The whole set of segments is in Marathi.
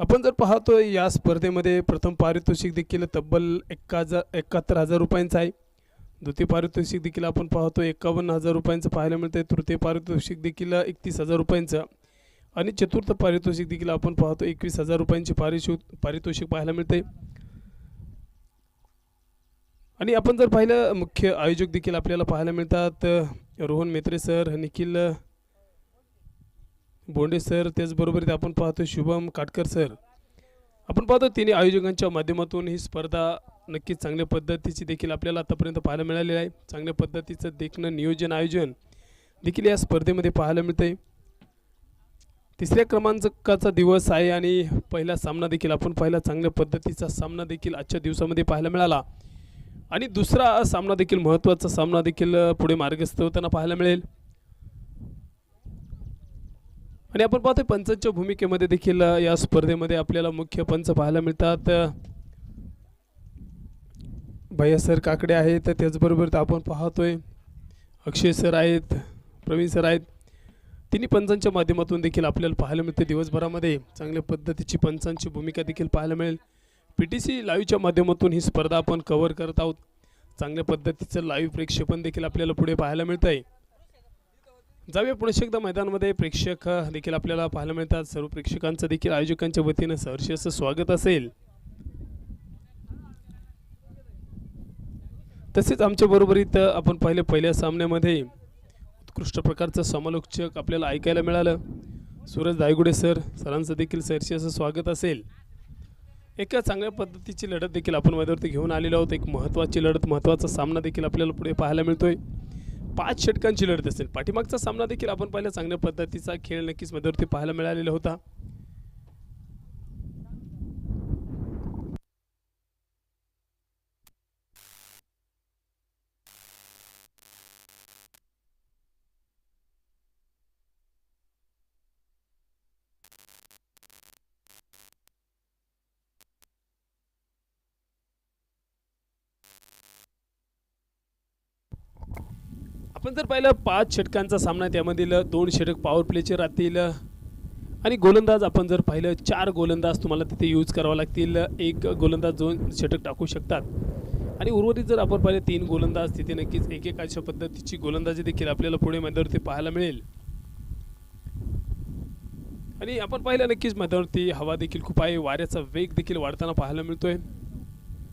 आपण जर पाहतोय या स्पर्धेमध्ये प्रथम पारितोषिक देखील तब्बल 71,000 रुपयांचं आहे. द्वितीय पारितोषिक देखील आपण पाहतो 51,000 रुपयांचं पाहायला मिळतंय. तृतीय पारितोषिक देखील 31,000 रुपयांचं आणि चतुर्थ पारितोषिक देखील आपण पाहतो 21,000 रुपयांचे पारितोषिक पाहायला मिळते. आणि आपण जर पाहिलं मुख्य आयोजक देखील आपल्याला पाहायला मिळतात. रोहन मेत्रे सर, निखिल बोंडे सर, त्याचबरोबर आपण पाहतो शुभम काटकर सर. आपण पाहतो तिन्ही आयोजकांच्या माध्यमातून ही स्पर्धा नक्कीच चांगल्या पद्धतीची देखील आपल्याला आतापर्यंत पाहायला मिळालेली आहे. चांगल्या पद्धतीचं देखणं नियोजन आयोजन देखील या स्पर्धेमध्ये पाहायला मिळते. तिसऱ्या क्रमांकाचा दिवस आहे आणि पहिला सामना देखील आपण पाहिला. चांगल्या पद्धतीचा सामना देखील आजच्या दिवसामध्ये पाहायला मिळाला आणि दुसरा सामना देखील महत्त्वाचा सामना देखील पुढे मार्गस्थ होताना पाहायला मिळेल. आणि आपण पाहतोय पंचांच्या भूमिकेमध्ये देखील या स्पर्धेमध्ये आपल्याला मुख्य पंच पाहायला मिळतात. भैया सर काकडे आहेत, त्याचबरोबर आपण पाहतोय अक्षय सर आहेत, प्रवीण सर आहेत. तिन्ही पंचांच्या माध्यमातून देखील आपल्याला पाहायला मिळते. दिवसभरामध्ये चांगल्या पद्धतीची पंचांची भूमिका देखील पाहायला मिळेल. PTC लाईव्हच्या माध्यमातून ही स्पर्धा आपण कव्हर करत आहोत. चांगल्या पद्धतीचं लाईव्ह प्रेक्षेपण देखील आपल्याला पुढे पाहायला मिळत आहे. जाऊया पुन्हा एकदा मैदानामध्ये. प्रेक्षक देखील आपल्याला पाहायला मिळतात. सर्व प्रेक्षकांचं देखील आयोजकांच्या वतीनं सहर्ष असं स्वागत असेल. तसेच आमच्या बरोबरीत आपण पहिल्या सामन्यामध्ये उत्कृष्ट प्रकारचं समालोचक आपल्याला ऐकायला मिळालं. सूरज दायगुडे सर, सरांचं देखील सहर्ष असं स्वागत असेल. एका चांगल्या पद्धतीची लढत देखील आपण मैदानावरती घेऊन आलेलो आहोत. एक महत्त्वाची लढत, महत्त्वाचा सामना देखील आपल्याला पुढे पाहायला मिळतोय. 5 षटकांची लढत असेल. पाठीमागचा सामना देखील आपण पाहिला. चांगल्या पद्धतीचा खेळ नक्कीच मैदानावरती पाहायला मिळालेला होता. आपण जर पाहिलं 5 षटकांचा सामना, त्यामधील 2 षटक पॉवर प्लेचे राहतील आणि गोलंदाज आपण जर पाहिलं 4 गोलंदाज तुम्हाला तिथे यूज करावा लागतील. एक गोलंदाज 2 षटक टाकू शकतात आणि उर्वरित जर आपण पाहिलं 3 गोलंदाज तिथे नक्कीच एक अशा पद्धतीची गोलंदाजी देखील आपल्याला पुढे मैदानावरती पाहायला मिळेल. आणि आपण पाहिलं नक्कीच मैदानावरती हवा देखील खूप आहे. वाऱ्याचा वेग देखील वाढताना पाहायला मिळतोय.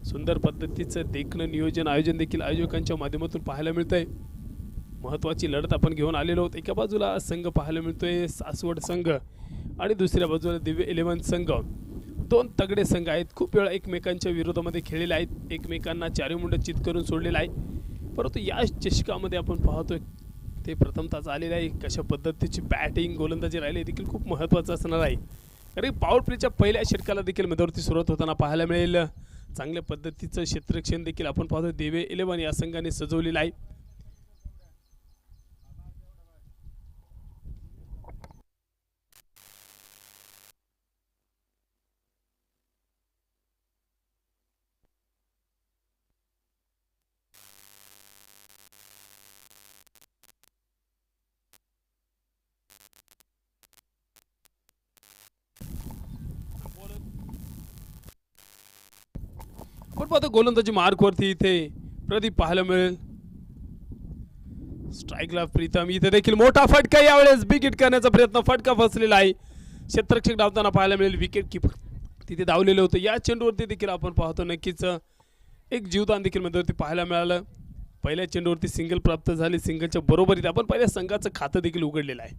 सुंदर पद्धतीचं देखणं नियोजन आयोजन देखील आयोजकांच्या माध्यमातून पाहायला मिळतंय. महत्त्वाची लढत आपण घेऊन आलेलो आहोत. एका बाजूला संघ पाहायला मिळतोय सासवड संघ आणि दुसऱ्या बाजूला दिव्य 11 संघ. 2 तगडे संघ आहेत. खूप वेळा एकमेकांच्या विरोधामध्ये खेळलेले आहेत. एकमेकांना चारीमुंड चित करून सोडलेलं आहे. परंतु या चषकामध्ये आपण पाहतोय ते प्रथमतः आलेलं आहे. कशा पद्धतीची बॅटिंग गोलंदाजी राहिली देखील खूप महत्त्वाचं असणार आहे. कारण पॉवर प्लेच्या पहिल्या षटकाला देखील मैदानावरती सुरुवात होताना पाहायला मिळेल. चांगल्या पद्धतीचं क्षेत्ररक्षण देखील आपण पाहतोय दिव्य 11 या संघाने सजवलेलं आहे. आपण पाहतो गोलंदाजी मार्कवरती इथे प्रदीप पाहायला मिळेल. स्ट्राईकला प्रीतम. इथे देखील मोठा फटका, यावेळेस बिग हिट करण्याचा प्रयत्न, फटका फसलेला आहे. क्षेत्ररक्षक धावताना पाहायला मिळेल. विकेट कीपर तिथे धावलेलं होतं. या चेंडूवरती देखील आपण पाहतो नक्कीच एक जीवदान देखील मैदानावरती पाहायला मिळालं. पहिल्या चेंडूवरती सिंगल प्राप्त झाली. सिंगलच्या बरोबरीत आपण पहिल्या संघाचं खातं देखील उघडलेलं आहे.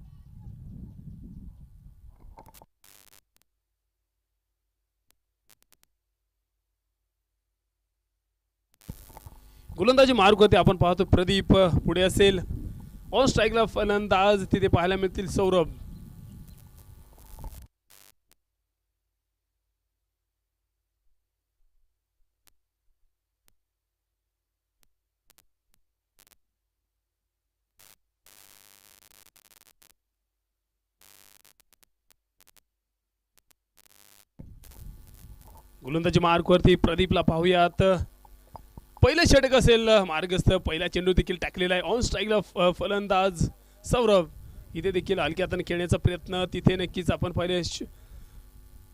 गोलंदाजी मार्ग होते. आपण पाहतो प्रदीप पुढे असेल. ऑन स्ट्राईकला फलंदाज तिथे पाहायला मिळतील सौरभ. गोलंदाजी मार्कवरती प्रदीपला पाहूयात. पहिलं षटक असेल मार्गस्थ. पहिला चेंडू देखील टाकलेला आहे. ऑन स्ट्राईकला फलंदाज सौरभ. इथे देखील हलक्या हाताने खेळण्याचा प्रयत्न. तिथे नक्कीच आपण पाहिले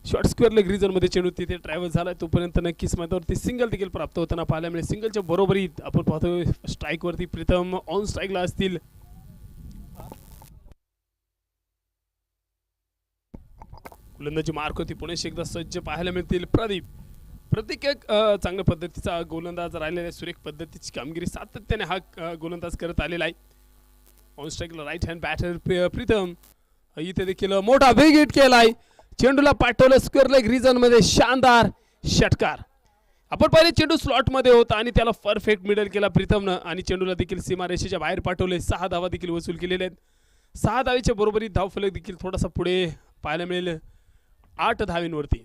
शॉर्ट स्क्वेअर लेग रिजनमध्ये चेंडू तिथे ट्रॅव्हल झाला तोपर्यंत नक्कीच मैदानावरती सिंगल देखील प्राप्त होताना पाहायला मिळेल. सिंगलच्या बरोबरीत आपण पाहतोय स्ट्राईकवरती प्रीतम ऑन स्ट्राईकला असतील. गोलंदाजी मार्क होती पुणे एकदा सज्ज पाहायला मिळतील. प्रत्येक एक चांगल्या पद्धतीचा गोलंदाज राहिलेला आहे. सुरेख पद्धतीची कामगिरी सातत्याने हा गोलंदाज करत आलेला आहे. ऑन स्ट्राईकला राईट हँड बॅटर प्रीतम इथे देखील मोठा वेग हिट केलाय. चेंडूला पाठवलं स्क्वेअर लेग रिजन मध्ये शानदार षटकार. आपण पहिले चेंडू स्लॉट मध्ये होता आणि त्याला परफेक्ट मिडल केला प्रीतमनं आणि चेंडूला देखील सीमारेषेच्या बाहेर पाठवले. 6 धावा देखील वसूल केलेले आहेत. 6 धावेच्या बरोबरीत धावफलक देखील थोडासा पुढे पाहायला मिळेल 8 धावेंवरती.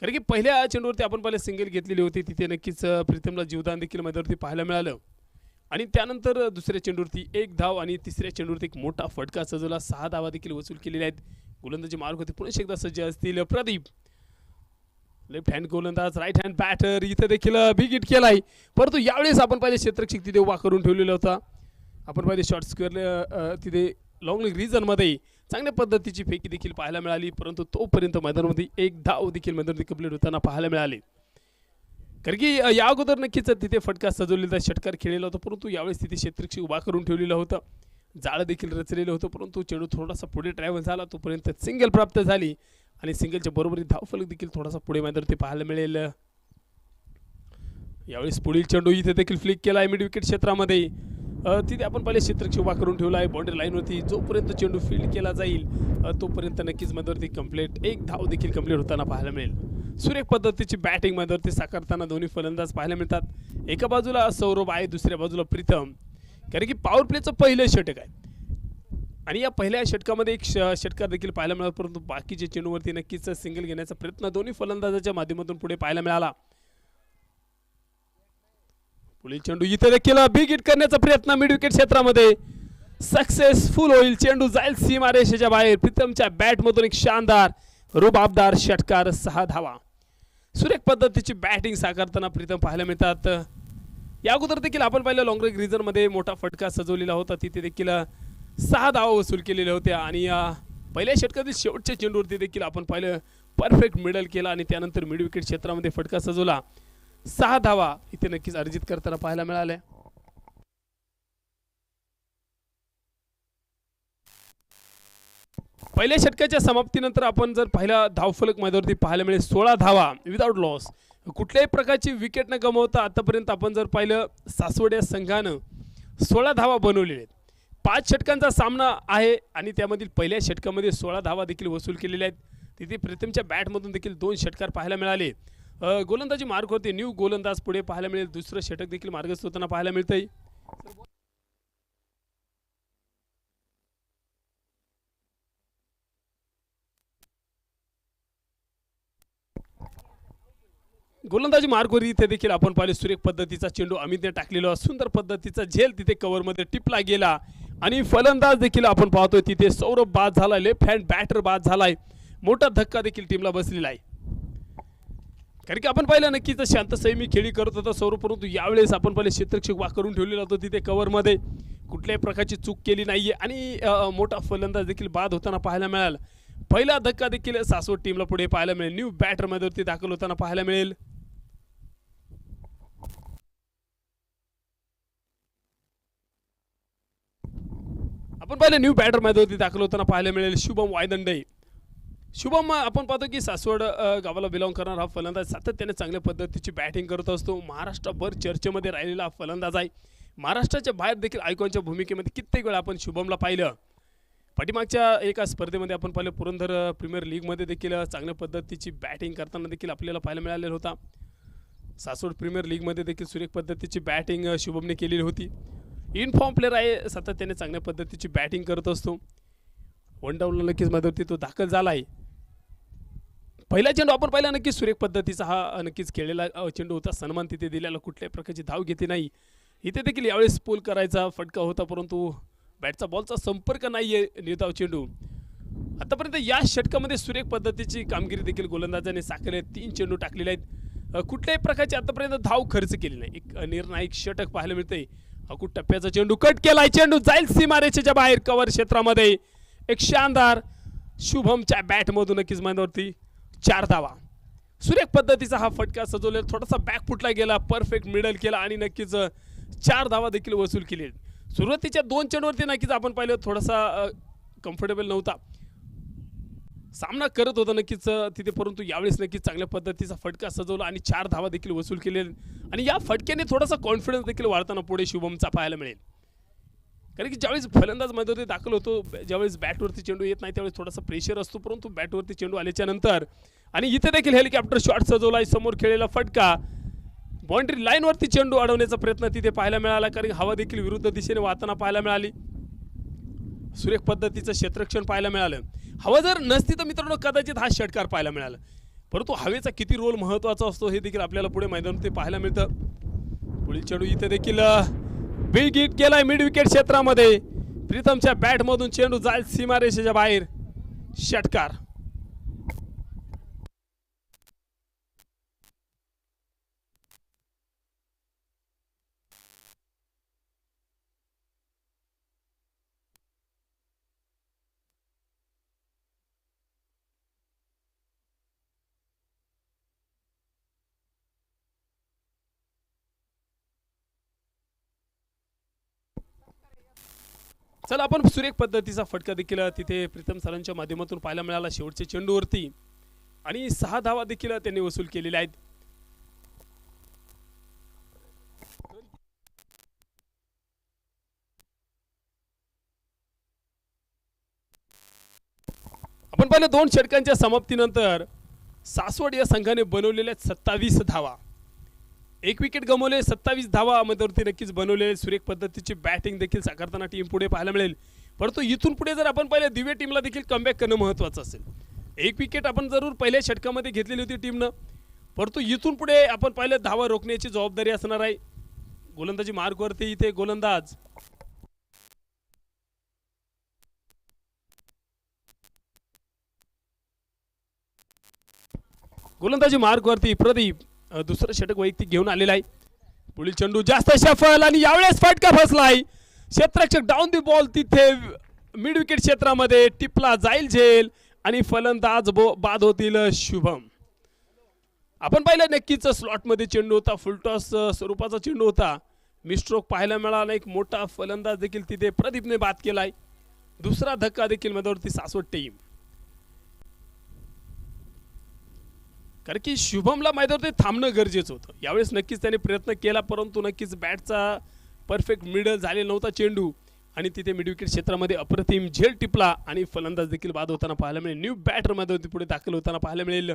कारण की पहिल्या चेंडूवरती आपण पहिले सिंगल घेतलेली होती तिथे नक्कीच प्रीतमला जीवदान देखील मैदानावरती पाहायला मिळालं आणि त्यानंतर दुसऱ्या चेंडूवरती 1 धाव आणि तिसऱ्या चेंडूवरती एक मोठा फटका सजवला. 6 धावा देखील वसूल केलेल्या आहेत. गोलंदाजी मार्ग होती पुणे एकदा सज्ज असतील. प्रदीप लेफ्ट हँड गोलंदाज राईट हँड बॅटर इथे देखील बिग हिट केलाय. परंतु यावेळेस आपण पहिले क्षेत्ररक्षक तिथे उभा करून ठेवलेला होता. आपण पहिले शॉर्ट स्क्वेअर तिथे लॉंग लेग रिजन मध्ये चांगल्या पद्धतीची फेकी देखील पाहायला मिळाली. परंतु तोपर्यंत मैदानामध्ये 1 धाव देखील मैदानामध्ये कंप्लीट होताना पाहायला मिळाले. कारण की या अगोदर नक्कीच तिथे फटका सजवलेला षटकार खेळलेला होता परंतु यावेळेस तिथे क्षेत्ररक्षक उभा करून ठेवलेलं होतं. जाळं देखील रचलेलं होतं परंतु चेंडू थोडासा पुढे ट्रॅव्हल झाला तोपर्यंत सिंगल प्राप्त झाली आणि सिंगलच्या बरोबरीत धावफलक देखील थोडासा पुढे मैदानावरती पाहायला मिळेल. यावेळेस पुढील चेंडू इथे देखील फ्लिक केला आहे मिड विकेट क्षेत्रामध्ये. तिथे आपण पहिले क्षेत्ररक्षक उभा करून ठेवला आहे बाउंड्री लाईनवरती. जोपर्यंत चेंडू फील्ड केला जाईल तोपर्यंत नक्कीच मैदानावरती कंप्लीट 1 धाव देखील कंप्लीट होताना पाहायला मिळेल. सुरेख पद्धतीची बॅटिंग मैदानावरती साकारताना दोन्ही फलंदाज पाहायला मिळतात. एका बाजूला सौरभ आहे दुसऱ्या बाजूला प्रीतम. कारण की पॉवर प्लेचं पहिलं षटक आहे आणि या पहिल्या षटकामध्ये एक षटकार देखील पाहायला मिळाला परंतु बाकीच्या चेंडूवरती नक्कीच सिंगल घेण्याचा प्रयत्न दोन्ही फलंदाजाच्या माध्यमातून पुढे पाहायला मिळाला. पुढील चेंडू इथे देखील बिग हिट करण्याचा प्रयत्न मिड विकेट क्षेत्रामध्ये सक्सेसफुल होईल. चेंडू जाईल सीमारेषेच्या बाहेर. प्रीतमच्या बॅटमधून एक शानदार रुबाबदार षटकार 6 धावा. सुरेख पद्धतीची बॅटिंग साकारताना प्रीतम पाहायला मिळतात. या अगोदर देखील आपण पाहिलं लॉंग लेग रिजन मध्ये मोठा फटका सजवलेला होता तिथे देखील 6 धावा वसूल केलेल्या होत्या आणि पहिल्या षटकातील शेवटच्या चेंडूवरती देखील आपण पाहिलं परफेक्ट मिडल केला आणि त्यानंतर मिड विकेट क्षेत्रामध्ये फटका सजवला. 6 धावा इथे नक्कीच अर्जित करताना पाहायला मिळाल्या. पहिल्या षटकाच्या समाप्तीनंतर आपण जर पहिला धावफलक मैदानावरती पाहायला मिळेल 16 धावा विदाउट लॉस. कुठल्याही प्रकारची विकेट न गमावता आतापर्यंत आपण जर पाहिलं सासवड या संघानं 16 धावा बनवलेल्या आहेत. 5 षटकांचा सामना आहे आणि त्यामधील पहिल्या षटकामध्ये 16 धावा देखील वसूल केलेल्या आहेत. तिथे प्रीतमच्या बॅटमधून देखील 2 षटकार पाहायला मिळाले. गोलंदाजी मार्ग होते न्यू गोलंदाज पुढे पाहायला मिळेल. दुसरं षटक देखील मार्गस्थ होताना पाहायला मिळतंय. गोलंदाजी मार्गवर इथे देखील आपण पाहिले सुरेख पद्धतीचा चेंडू अमितने टाकलेला सुंदर पद्धतीचा झेल तिथे कव्हरमध्ये टिपला गेला आणि फलंदाज देखील आपण पाहतोय तिथे सौरभ बाद झालाय. लेफ्ट हँड बॅटर बाद झालाय. मोठा धक्का देखील टीमला बसलेला आहे. कारण की आपण पाहिलं नक्कीच शांत संयमी खेळी करत होता सौरभ परंतु यावेळेस आपण पहिले क्षेत्ररक्षक वा करून ठेवलेला होता तिथे कव्हरमध्ये. कुठल्याही प्रकारची चूक केली नाहीये आणि मोठा फलंदाज देखील बाद होताना पाहायला मिळाला. पहिला धक्का देखील सासवड टीमला पुढे पाहायला मिळेल. न्यू बॅटर मैदानावरती दाखल होताना पाहायला मिळेल. आपण पाहिलं न्यू बॅटर मैदानावरती दाखल होताना पाहायला मिळेल शुभम वायदंडे. शुभम आपण पाहतो की सासवड गावाला बिलॉंग करणारा हा फलंदाज सातत्याने चांगल्या पद्धतीची बॅटिंग करत असतो. महाराष्ट्रभर चर्चेमध्ये राहिलेला हा फलंदाज आहे. महाराष्ट्राच्या बाहेर देखील आयकॉनच्या भूमिकेमध्ये कित्येक वेळा आपण शुभमला पाहिलं. पाठीमागच्या एका स्पर्धेमध्ये आपण पाहिलं पुरंदर प्रीमियर लीगमध्ये देखील चांगल्या पद्धतीची बॅटिंग करताना देखील आपल्याला पाहायला मिळालेला होता. सासवड प्रीमियर लीगमध्ये देखील सुरेख पद्धतीची बॅटिंग शुभमने केलेली होती. इनफॉर्म प्लेअर आहे सातत्याने चांगल्या पद्धतीची बॅटिंग करत असतो. 1 डाऊनला नक्कीच मैदानावरती तो दाखल झाला आहे. पहिला चेंडू आपण पाहिला नक्कीच सुरेख पद्धतीचा हा नक्कीच खेळलेला चेंडू होता. सन्मान तिथे दिलेला कुठल्याही प्रकारची धाव घेते नाही. इथे देखील यावेळेस पूल करायचा फटका होता परंतु बॅटचा बॉलचा संपर्क नाहीये निर्धाव चेंडू. आतापर्यंत या षटकामध्ये सुरेख पद्धतीची कामगिरी देखील गोलंदाजाने साकारले. 3 चेंडू टाकलेले आहेत. कुठल्याही प्रकारची आतापर्यंत धाव खर्च केली नाही. एक निर्णायक षटक पाहायला मिळते. अकूट टप्प्याचा चेंडू कट केलाय. चेंडू जाईल सीमारेषेच्या बाहेर कव्हर क्षेत्रामध्ये. एक शानदार शुभमच्या बॅटमधून नक्कीच मैदानावरती 4 धावा. सुरेख पद्धतीचा हा फटका सजवलेला, थोडासा बॅकफुटला गेला, परफेक्ट मिडल केला आणि नक्कीच 4 धावा देखील वसूल केली. सुरुवातीच्या 2 चेंडूवरती नक्कीच आपण पाहिलं थोडासा कम्फर्टेबल नव्हता, सामना करत होता नक्कीच तिथे, परंतु यावेळेस नक्कीच चांगल्या पद्धतीचा फटका सजवला आणि 4 धावा देखील वसूल केले आणि या फटक्याने थोडासा कॉन्फिडन्स देखील वाढताना पुढे शुभमचा पाहायला मिळेल. कारण की ज्यावेळेस फलंदाज मैदानावरती दाखल होतो, ज्यावेळेस बॅटवरती चेंडू येत नाही त्यावेळेस थोडासा प्रेशर असतो, परंतु बॅटवरती चेंडू आल्याच्या नंतर आणि इथे देखील हेलिकॉप्टर शॉट सजवला, समोर खेळलेला फटका, बाउंड्री लाईनवरती चेंडू अडवण्याचा प्रयत्न तिथे पाहायला मिळाला, कारण हवा देखील विरुद्ध दिशेने वाहताना पाहायला मिळाली. सुरेख पद्धतीचं क्षेत्ररक्षण पाहायला मिळालं. हवा जर नसती तर मित्रांनो कदाचित हा षटकार पाहायला मिळाला, परंतु हवेचा किती रोल महत्त्वाचा असतो हे देखील आपल्याला पुढे मैदानात पाहायला मिळतं. पुढील चेंडू इथे देखील बिग हिट केलाय मिड विकेट क्षेत्रामध्ये. प्रीतमच्या बॅटमधून चेंडू जाईल सीमारेषेच्या बाहेर, षटकार. चला आपण सुरेख पद्धतीचा फटका देखील तिथे प्रीतम सरांच्या माध्यमातून पाहायला मिळाला शेवटच्या चेंडूवरती आणि 6 धावा देखील त्यांनी वसूल केलेल्या आहेत. आपण पाहिलं 2 षटकांच्या समाप्तीनंतर सासवड या संघाने बनवलेल्या 27 धावा, 1 विकेट गमावले, 27 धावा मध्यवर्ती नक्कीच बनवले. सुरेख पद्धतीची बॅटिंग देखील साकारताना टीम पुढे पाहायला मिळेल, परंतु इथून पुढे जर आपण पाहिलं दिव्य टीमला देखील कमबॅक करणं महत्त्वाचं असेल. 1 विकेट आपण जरूर पहिल्या षटकामध्ये घेतलेली होती टीमनं, परंतु इथून पुढे आपण पाहिलं धावा रोखण्याची जबाबदारी असणार आहे. गोलंदाजी मार्गवरती इथे गोलंदाज प्रदीप दुसरं षटक वैयक्तिक घेऊन आलेला आहे. पुढील चेंडू जास्त सफल आणि यावेळेस फटका फसलाय. क्षेत्ररक्षक डाऊन दी बॉल तिथे मिड विकेट क्षेत्रामध्ये टिपला जाईल झेल आणि फलंदाज बाद होतील शुभम. आपण पाहिलं नक्कीच स्लॉटमध्ये चेंडू होता, फुलटॉस स्वरूपाचा चेंडू होता, मिस्ट्रोक पाहायला मिळाला. एक मोठा फलंदाज देखील तिथे प्रदीपने बाद केलाय. दुसरा धक्का देखील मध्यवर्ती सासवड टीम, कारण की शुभमला मैदानावरती थांबणं गरजेचं होतं. यावेळेस नक्कीच त्याने प्रयत्न केला, परंतु नक्कीच बॅटचा परफेक्ट मिडल झालेला नव्हता चेंडू आणि तिथे मिड विकेट क्षेत्रामध्ये अप्रतिम झेल टिपला आणि फलंदाज देखील बाद होताना पाहायला मिळेल. न्यू बॅटर मैदानावरती पुढे दाखल होताना पाहायला मिळेल.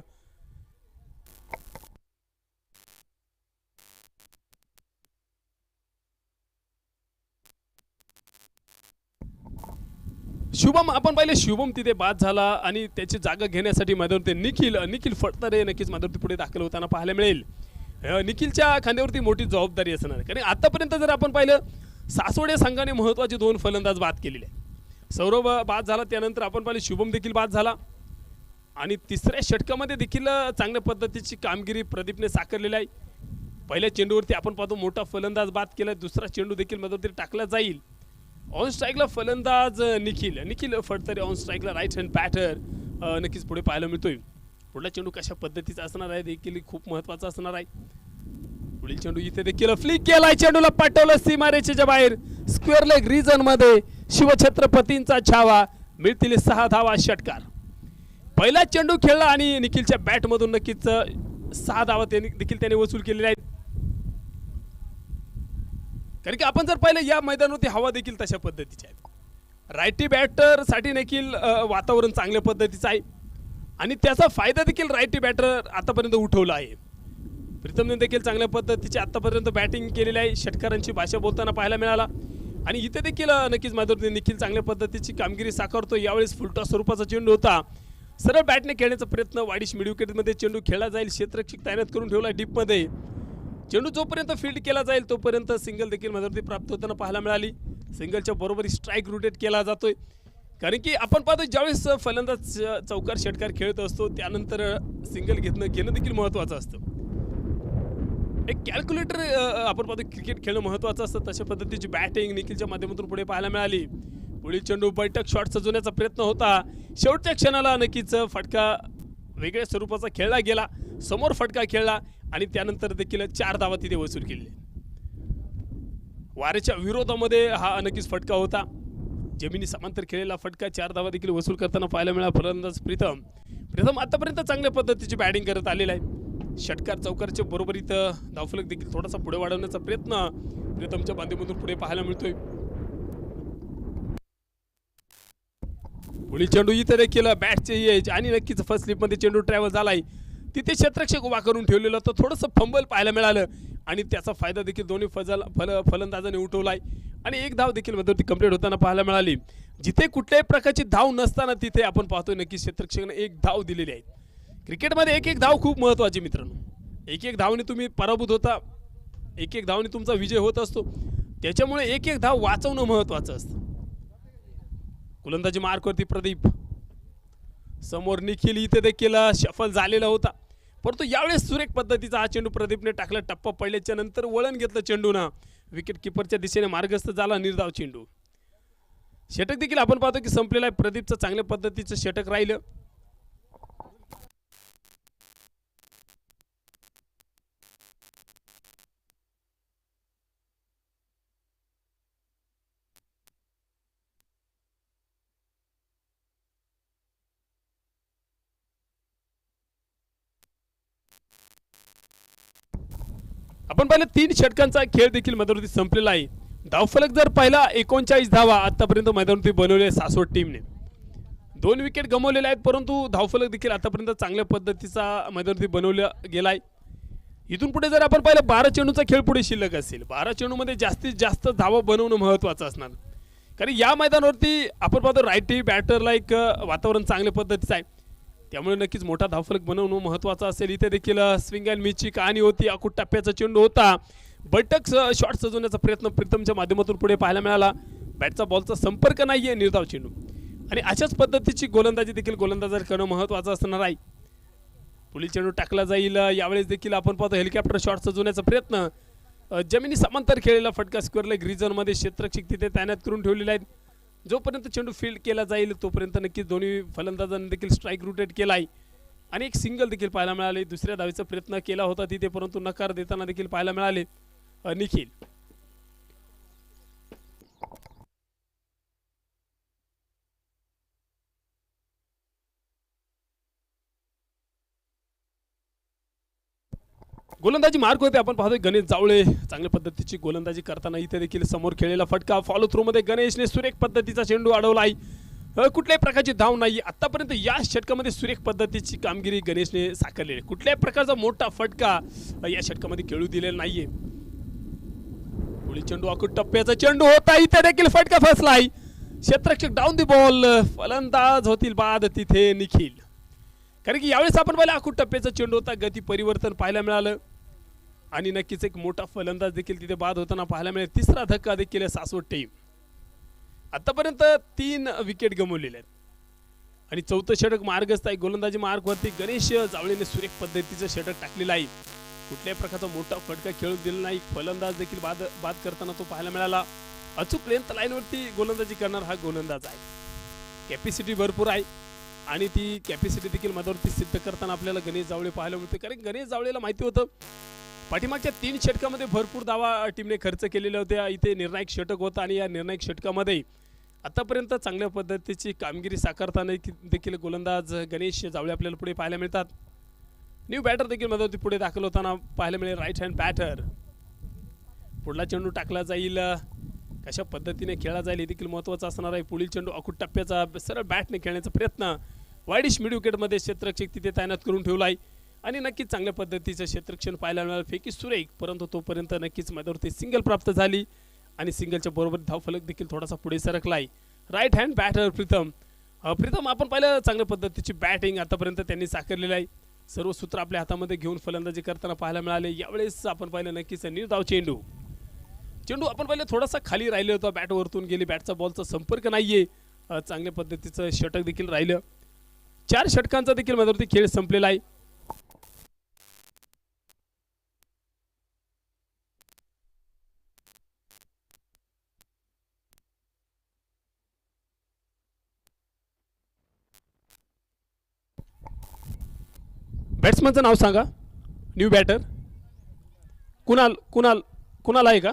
शुभम आपण पाहिले शुभम तिथे बाद झाला आणि त्याची जागा घेण्यासाठी मैदानावरती निखिल फडतरे नक्कीच मैदानावरती पुढे दाखल होताना पाहायला मिळेल. निखिलच्या खांद्यावरती मोठी जबाबदारी असणार आहे, कारण आतापर्यंत जर आपण पाहिलं सासवड या संघाने महत्त्वाचे 2 फलंदाज बाद केलेले. सौरभ बाद झाला, त्यानंतर आपण पाहिले शुभम देखील बाद झाला आणि तिसऱ्या षटकामध्ये देखील चांगल्या पद्धतीची कामगिरी प्रदीपने साकारलेली आहे. पहिल्या चेंडूवरती आपण पाहतो मोठा फलंदाज बाद केला, दुसरा चेंडू देखील मैदानावरती टाकला जाईल. ऑन स्ट्राईकला फलंदाज निखिल फडतरे, ऑन स्ट्राईकला राईट हँड बॅटर नक्कीच पुढे पाहायला मिळतोय. पुढला चेंडू कशा पद्धतीचा असणार आहे देखील खूप महत्त्वाचा असणार आहे. पुढील चेंडू इथे देखील फ्लिक केलाय, चेंडूला पाठवलं सीमारेषेच्या बाहेर, स्क्वेअर लेग रिजन मध्ये शिवछत्रपतींचा छावा. मिळतील 6 धावा, षटकार. पहिला चेंडू खेळला आणि निखिलच्या बॅटमधून नक्कीच 6 धावा देखील त्याने वसूल केलेल्या आहेत. कारण की आपण जर पाहिलं या मैदानावरती हवा देखील तशा पद्धतीची आहे. रायटी बॅटर साठी देखील वातावरण चांगल्या पद्धतीचं आहे आणि त्याचा फायदा देखील रायटी बॅटर आतापर्यंत उठवला आहे. प्रीतमने देखील चांगल्या पद्धतीची आतापर्यंत बॅटिंग केलेली आहे, षटकारांची भाषा बोलताना पाहायला मिळाला आणि इथे देखील नक्कीच मैदानावरती निखिल चांगल्या पद्धतीची कामगिरी साकारतो. यावेळेस फुलटॉस स्वरूपाचा चेंडू होता, सरळ बॅटने खेळण्याचा प्रयत्न, वाडीश मिड विकेटमध्ये चेंडू खेळला जाईल, क्षेत्ररक्षक तैनात करून ठेवला डीपमध्ये. चेंडू जोपर्यंत फील्ड केला जाईल तोपर्यंत सिंगल देखील मैदानावरती प्राप्त होताना पाहायला मिळाली. सिंगलच्या बरोबरी स्ट्राईक रोटेट केला जातोय, कारण की आपण पाहतो ज्यावेळेस फलंदाज चौकार षटकार खेळत असतो त्यानंतर सिंगल घेणं देखील महत्त्वाचं असतं. एक कॅल्क्युलेटर आपण पाहतो क्रिकेट खेळणं महत्त्वाचं असतं. तशा पद्धतीची बॅटिंग निखिलच्या माध्यमातून पुढे पाहायला मिळाली. पुढील चेंडू बैठक शॉट सजवण्याचा प्रयत्न होता, शेवटच्या क्षणाला नक्कीच फटका वेगळ्या स्वरूपाचा खेळला गेला, समोर फटका खेळला आणि त्यानंतर देखील 4 धावा तिथे वसूल केले. वाऱ्याच्या विरोधामध्ये हा नक्कीच फटका होता. जमिनी समांतर खेळलेला फटका 4 धावा देखील वसूल करताना पाहायला मिळाला. फलंदाज प्रीतम आतापर्यंत चांगल्या पद्धतीची बॅटिंग करत आलेला आहे. षटकार चौकारच्या बरोबरीत धावफलक देखील थोडासा पुढे वाढवण्याचा प्रयत्न प्रीतमच्या माध्यमातून पुढे पाहायला मिळतोय. पुढील चेंडू इथे देखील बॅटचे एज आणि नक्कीच फर्स्ट स्लिपमध्ये चेंडू ट्रॅव्हल झालाय. तिथे क्षेत्ररक्षक उभा करून ठेवलेलं तर थोडंसं फंबल पाहायला मिळालं आणि त्याचा फायदा देखील दोन्ही फलंदाजाने उठवलाय आणि एक धाव देखील मध्यवर्ती कंप्लीट होताना पाहायला मिळाली. जिथे कुठल्याही प्रकारची धाव नसताना तिथे आपण पाहतोय नक्की क्षेत्ररक्षकाने एक धाव दिलेली आहे. क्रिकेटमध्ये एक एक धाव खूप महत्त्वाची मित्रांनो. एक एक धावने तुम्ही पराभूत होता, एक एक धावने तुमचा विजय होत असतो. त्याच्यामुळे एक एक धाव वाचवणं महत्त्वाचं असतं. गोलंदाजी मार्कवरती प्रदीप, समोर निखिल इथे देखील सफल झालेला होता, परंतु यावेळेस सुरेख पद्धतीचा हा चेंडू प्रदीपने टाकला. टप्पा पडल्याच्या नंतर वळण घेतलं चेंडूना, विकेट किपरच्या दिशेने मार्गस्थ झाला निर्धाव चेंडू. षटक देखील आपण पाहतो की संपलेला आहे. प्रदीपचं चांगल्या पद्धतीचं षटक राहिलं. आपण पाहिलं 3 षटकांचा खेळ देखील मैदानावरती संपलेला आहे. धावफलक जर पाहिला 39 धावा आतापर्यंत मैदानावरती बनवले सासवड टीमने. 2 विकेट गमावलेले आहेत, परंतु धावफलक देखील आतापर्यंत चांगल्या पद्धतीचा मैदानावरती बनवला गेलाय. इथून पुढे जर आपण पाहिलं 12 चेंडूचा खेळ पुढे शिल्लक असेल, 12 चेंडूमध्ये जास्तीत जास्त धावा बनवणं महत्त्वाचं असणार. कारण या मैदानावरती आपण पाहतो रायटी बॅटरला एक वातावरण चांगल्या पद्धतीचं आहे, त्यामुळे नक्कीच मोठा धावफलक बनवणं महत्त्वाचं असेल. इथे देखील स्विंग अँड मिसची कहाणी होती. अकुट टप्प्याचा चेंडू होता. बैठक शॉट सजवण्याचा प्रयत्न प्रीतमच्या माध्यमातून पुढे पाहायला मिळाला. बॅटचा बॉलचा संपर्क नाहीये, निर्धाव चेंडू. आणि अशाच पद्धतीची गोलंदाजी देखील गोलंदाजाला करणं महत्त्वाचं असणार आहे. पुढील चेंडू टाकला जाईल. यावेळेस देखील आपण पाहतो हेलिकॉप्टर शॉट सजवण्याचा प्रयत्न. जमिनी समांतर खेळलेला फटका स्क्वेअर लेग रिजनमध्ये क्षेत्ररक्षक तिथे तैनात करून ठेवलेले आहेत. जोपर्यंत चेंडू फील्ड केला जाईल तोपर्यंत नक्कीच दोन्ही फलंदाजांनी देखील स्ट्राईक रोटेट केलाय आणि एक सिंगल देखील पाहायला मिळाले. दुसऱ्या धावेचा प्रयत्न केला होता तिथे, परंतु नकार देताना देखील पाहायला मिळाले निखिल. गोलंदाजी मार्क होते. आपण पाहतोय गणेश जावळे चांगल्या पद्धतीची गोलंदाजी करताना इथे देखील समोर खेळलेला फटका. फॉलो थ्रू मध्ये गणेशने सुरेख पद्धतीचा चेंडू अडवला आहे. कुठल्याही प्रकारची धाव नाही आतापर्यंत. या षटकामध्ये सुरेख पद्धतीची कामगिरी गणेशने साकारलेली. कुठल्याही प्रकारचा मोठा फटका या षटकामध्ये खेळू दिलेला नाहीये. पुढील चेंडू अकुट टप्प्याचा चेंडू होता. इथे देखील फटका फसला आहे. क्षेत्ररक्षक डाऊन दी बॉल. फलंदाज होतील बाद तिथे निखिल. कारण की यावेळेस आपण पाहिलं अकुट टप्प्याचा चेंडू होता. गती परिवर्तन पाहायला मिळालं आणि नक्कीच एक मोठा फलंदाज देखील तिथे बाद होताना पाहायला मिळेल. तिसरा धक्का देखील सासवड टीम. आतापर्यंत 3 विकेट गमावलेले आहेत आणि चौथं षटक मार्गस्थ आहे. गोलंदाजी मार्गवरती गणेश जावळेने सुरेख पद्धतीचं षटक टाकलेलं आहे. कुठल्याही प्रकारचा मोठा फटका खेळू दिला नाही. फलंदाज देखील बाद करताना तो पाहायला मिळाला. अचूक लेंथ लाईनवरती गोलंदाजी करणार हा गोलंदाज आहे. कॅपॅसिटी भरपूर आहे आणि ती कॅपॅसिटी देखील मधावरती सिद्ध करताना आपल्याला गणेश जावळे पाहायला मिळते. कारण गणेश जावळेला माहिती होतं पाठीमागच्या 3 षटकामध्ये भरपूर धावा टीमने खर्च केलेल्या होत्या. इथे निर्णायक षटक होता आणि या निर्णायक षटकामध्ये आतापर्यंत चांगल्या पद्धतीची कामगिरी साकारताना देखील गोलंदाज गणेश जावळे आपल्याला पुढे पाहायला मिळतात. न्यू बॅटर देखील मधावरती पुढे दाखल होताना पाहायला मिळेल. Right hand batter. पुढला चेंडू टाकला जाईल. कशा पद्धतीने खेळला जाईल हे देखील महत्त्वाचं असणार आहे. पुढील चेंडू अकुट टप्प्याचा सरळ बॅटने खेळण्याचा प्रयत्न. वाईडिश मिड विकेटमध्ये क्षेत्ररक्षक तिथे तैनात करून ठेवला आहे आणि नक्कीच चांगल्या पद्धतीचं क्षेत्ररक्षण पाहायला मिळालं. फेकी सुरेख, परंतु तोपर्यंत नक्कीच मैदानावरती सिंगल प्राप्त झाली आणि सिंगलच्या बरोबर धावफलक देखील थोडासा पुढे सरकला आहे. Right hand batter Pritam. आपण पाहिलं चांगल्या पद्धतीची बॅटिंग आतापर्यंत त्यांनी साकारलेली आहे. सर्व सूत्र आपल्या हातामध्ये घेऊन फलंदाजी करताना पाहायला मिळाले. यावेळेस आपण पाहिलं नक्कीच निर्धाव चेंडू आपण पाहिलं थोडासा खाली राहिलं होतं. बॅट वरतून गेली. बॅटचा बॉलचा संपर्क नाहीये. चांगल्या पद्धतीचं षटक देखील राहिलं. 4 षटकांचा देखील मैदानावरती खेळ संपलेला आहे. बॅट्समनचं नाव सांगा. न्यू बॅटर कुणाल कुणाल कुणाल आहे का?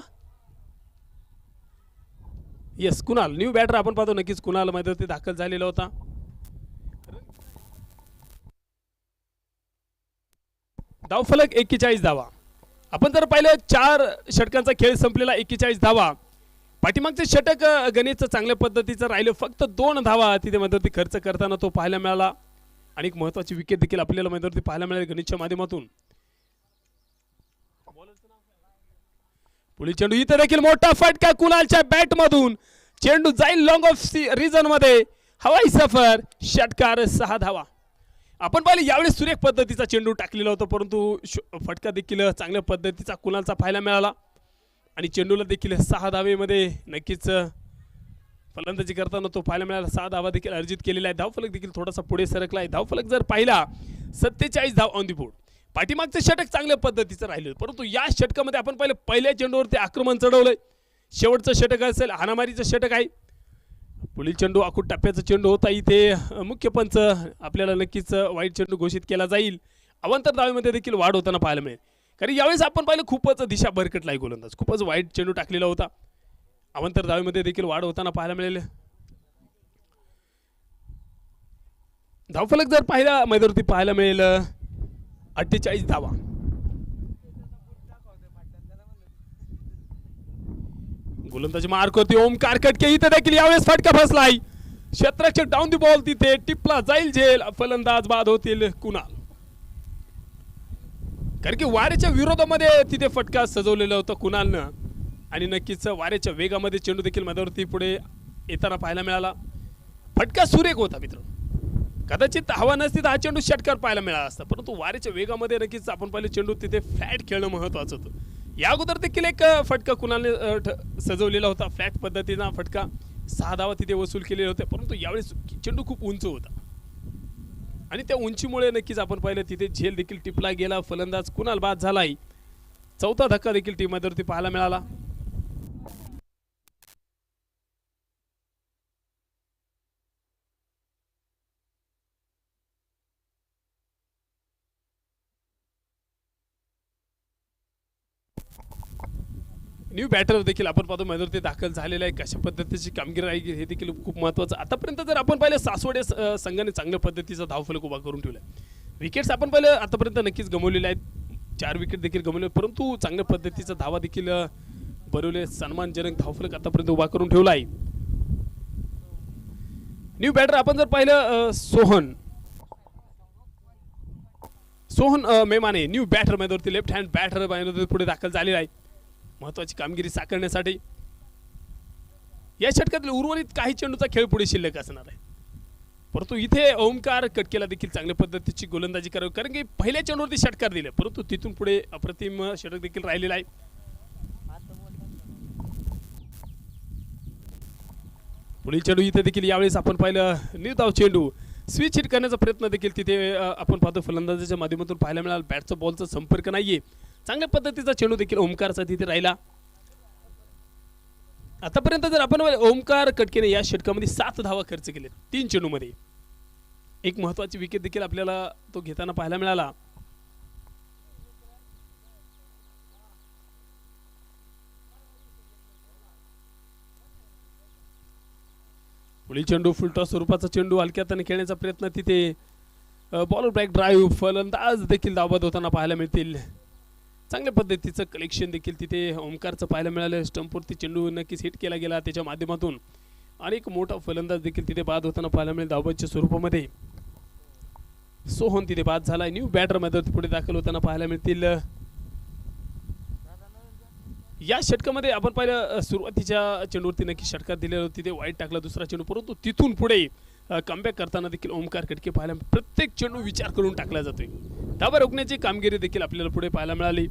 येस कुणाल न्यू बॅटर आपण पाहतो नक्कीच कुणाल मैदानावरती दाखल झालेला होता. धावफलक 41 धावा. आपण जर पाहिलं 4 षटकांचा खेळ संपलेला 41 धावा. पाठीमागचे षटक गणित चांगल्या पद्धतीचं राहिलं फक्त 2 धावा तिथे मैदानावरती खर्च करताना तो पाहायला मिळाला आणि एक महत्त्वाची विकेट देखील आपल्याला मैदानावरती पाहायला मिळाली गणितच्या माध्यमातून. पुढील चेंडू इथे देखील मोठा फटका कुणालच्या बॅट मधून चेंडू जाईल लॉंग ऑफ रिझन मध्ये हवाई सफर षटकार 6 धावा. आपण पाहिले यावेळी सुरेख पद्धतीचा चेंडू टाकलेला होता परंतु फटका देखील चांगल्या पद्धतीचा कुणालचा पाहायला मिळाला आणि चेंडूला देखील 6 धावेमध्ये नक्कीच फलंदाजी करताना तो पाहायला मिळाला. 6 धावा देखील अर्जित केलेला आहे. धावफलक देखील थोडासा पुढे सरकला आहे. धावफलक जर पाहिला 47 धाव ऑन दी बोर्ड. पाठीमागचे षटक चांगल्या पद्धतीचं राहिलं परंतु या षटकामध्ये आपण पाहिलं पहिल्या चेंडूवरती आक्रमण चढवलंय. शेवटचं षटक असेल हाणामारीचं षटक आहे. पुढील चेंडू आखूड टप्प्याचा चेंडू होता. इथे मुख्य पंच आपल्याला नक्कीच वाईट चेंडू घोषित केला जाईल. अवांतर धावेमध्ये देखील वाढ होताना पाहायला मिळेल कारण यावेळेस आपण पाहिलं खूपच दिशा भरकटला आहे गोलंदाज. खूपच वाईट चेंडू टाकलेला होता. अवांतर धावेमध्ये देखील वाढ होताना पाहायला मिळेल. धावफलक जर पाहिला मैदानावरती पाहायला मिळेल 48 धावा. गोलंदाजी मार करते ओमकार कटके. इथे देखील यावेळेस फटका फसलाय. क्षेत्ररक्षक डाऊन दी बॉल तिथे टिपला जाईल झेल. फलंदाज बाद होतील कुणाल कारण की वाऱ्याच्या विरोधामध्ये तिथे फटका सजवलेला होता कुणालनं आणि नक्कीच वाऱ्याच्या वेगामध्ये चेंडू देखील मैदानावरती पुढे येताना पाहायला मिळाला. फटका सुरेख होता मित्र. कदाचित हवा नसती तर हा चेंडू षटकार पाहायला मिळाला असता परंतु वाऱ्याच्या वेगामध्ये नक्कीच आपण पाहिले चेंडू तिथे फ्लॅट खेळणं महत्त्वाचं होतं. या अगोदर देखील एक फटका कुणालने सजवलेला होता. फ्लॅट पद्धतीचा फटका 6 धावा तिथे वसूल केलेले होते परंतु यावेळेस चेंडू खूप उंच होता आणि त्या उंचीमुळे नक्कीच आपण पाहिलं तिथे झेल देखील टिपला गेला. फलंदाज कुणाल बाद झालाय. चौथा धक्का देखील टीम मध्येवरती पाहायला मिळाला. न्यू बॅटर देखील आपण पाहतो मैदानावरती दाखल झालेला आहे. कशा पद्धतीची कामगिरी आहे हे देखील खूप महत्त्वाचं. आतापर्यंत जर आपण पाहिलं सासवडे संघाने चांगल्या पद्धतीचा धावफलक उभा करून ठेवला. विकेट्स आपण पाहिलं आतापर्यंत नक्कीच गमावलेले आहेत. 4 विकेट देखील गमावले परंतु चांगल्या पद्धतीचा धावा देखील बनवले. सन्मानजनक धावफलक आतापर्यंत उभा करून ठेवला आहे. न्यू बॅटर आपण जर पाहिलं सोहन मेमाने न्यू बॅटर मैदानावरती लेफ्ट हँड बॅटर मैदानावरती पुढे दाखल झालेला आहे महत्वाची कामगिरी साकारण्यासाठी. या षटकातील उर्वरित काही चेंडूचा खेळ पुढे शिल्लक असणार आहे परंतु इथे ओमकार कटकेला देखील चांगल्या पद्धतीची गोलंदाजी करावी कारण की पहिल्या चेंडूवरती षटकार दिले परंतु तिथून पुढे अप्रतिम षटक देखील राहिलेला आहे. पुढील चेंडू इथे देखील यावेळेस आपण पाहिलं निर्धाव चेंडू स्विच हिट करण्याचा प्रयत्न देखील तिथे आपण पाहतो फलंदाजाच्या माध्यमातून पाहायला मिळाला. बॅटचा बॉलचा संपर्क नाहीये. चांगल्या पद्धतीचा चेंडू देखील ओमकारचा तिथे राहिला. आतापर्यंत जर आपण ओमकार कटकेने या षटकामध्ये 7 धावा खर्च केले 3 चेंडूमध्ये. एक महत्वाची विकेट देखील आपल्याला तो घेताना पाहायला मिळाला. पुढील चेंडू फुलटॉस स्वरूपाचा चेंडू हलक्यात खेळण्याचा प्रयत्न तिथे बॉलर ब्लॅक ड्राईव्ह फलंदाज देखील धावत होताना पाहायला मिळतील. चांगल्या पद्धतीचं कलेक्शन देखील तिथे ओमकारचं पाहायला मिळालं. स्टंपवरती चेंडू नक्कीच हिट केला गेला त्याच्या माध्यमातून आणि एक मोठा फलंदाज देखील तिथे बाद होताना पाहायला मिळेल धावबादच्या स्वरूपामध्ये. सोहन तिथे बाद झाला. न्यू बॅटर मध्ये पुढे दाखल होताना पाहायला मिळतील. या षटकामध्ये आपण पाहिलं सुरुवातीच्या चेंडूवरती नक्की षटकार दिलेला होता तिथे वाईट टाकला दुसरा चेंडू परंतु तिथून पुढे कमबॅक करताना देखील ओमकार कटके पाहायला प्रत्येक चेंडू विचार करून टाकला जातोय. धावा रोखण्याची कामगिरी देखील आपल्याला पुढे पाहायला मिळाली.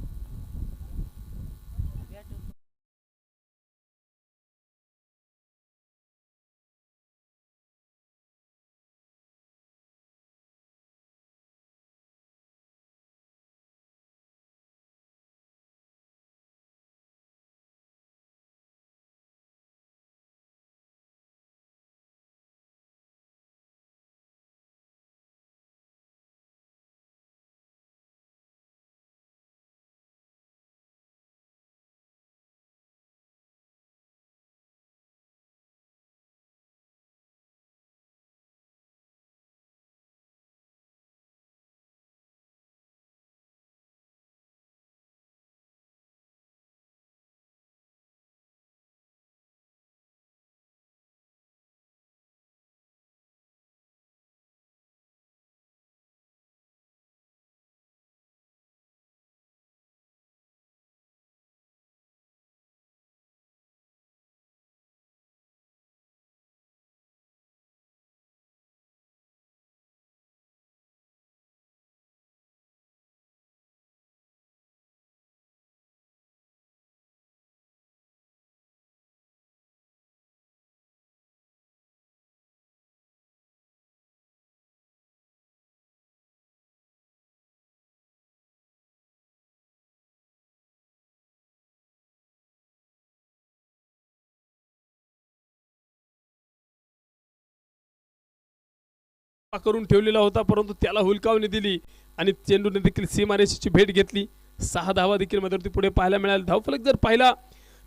करून ठेवलेला होता, परंतु त्याला हुलकावणी दिली आणि चेंडूने देखील सीमारेषेची भेट घेतली. 6 धावा देखील मध्यवर्ती पुढे पाहायला मिळाले. धावफलक जर पाहिला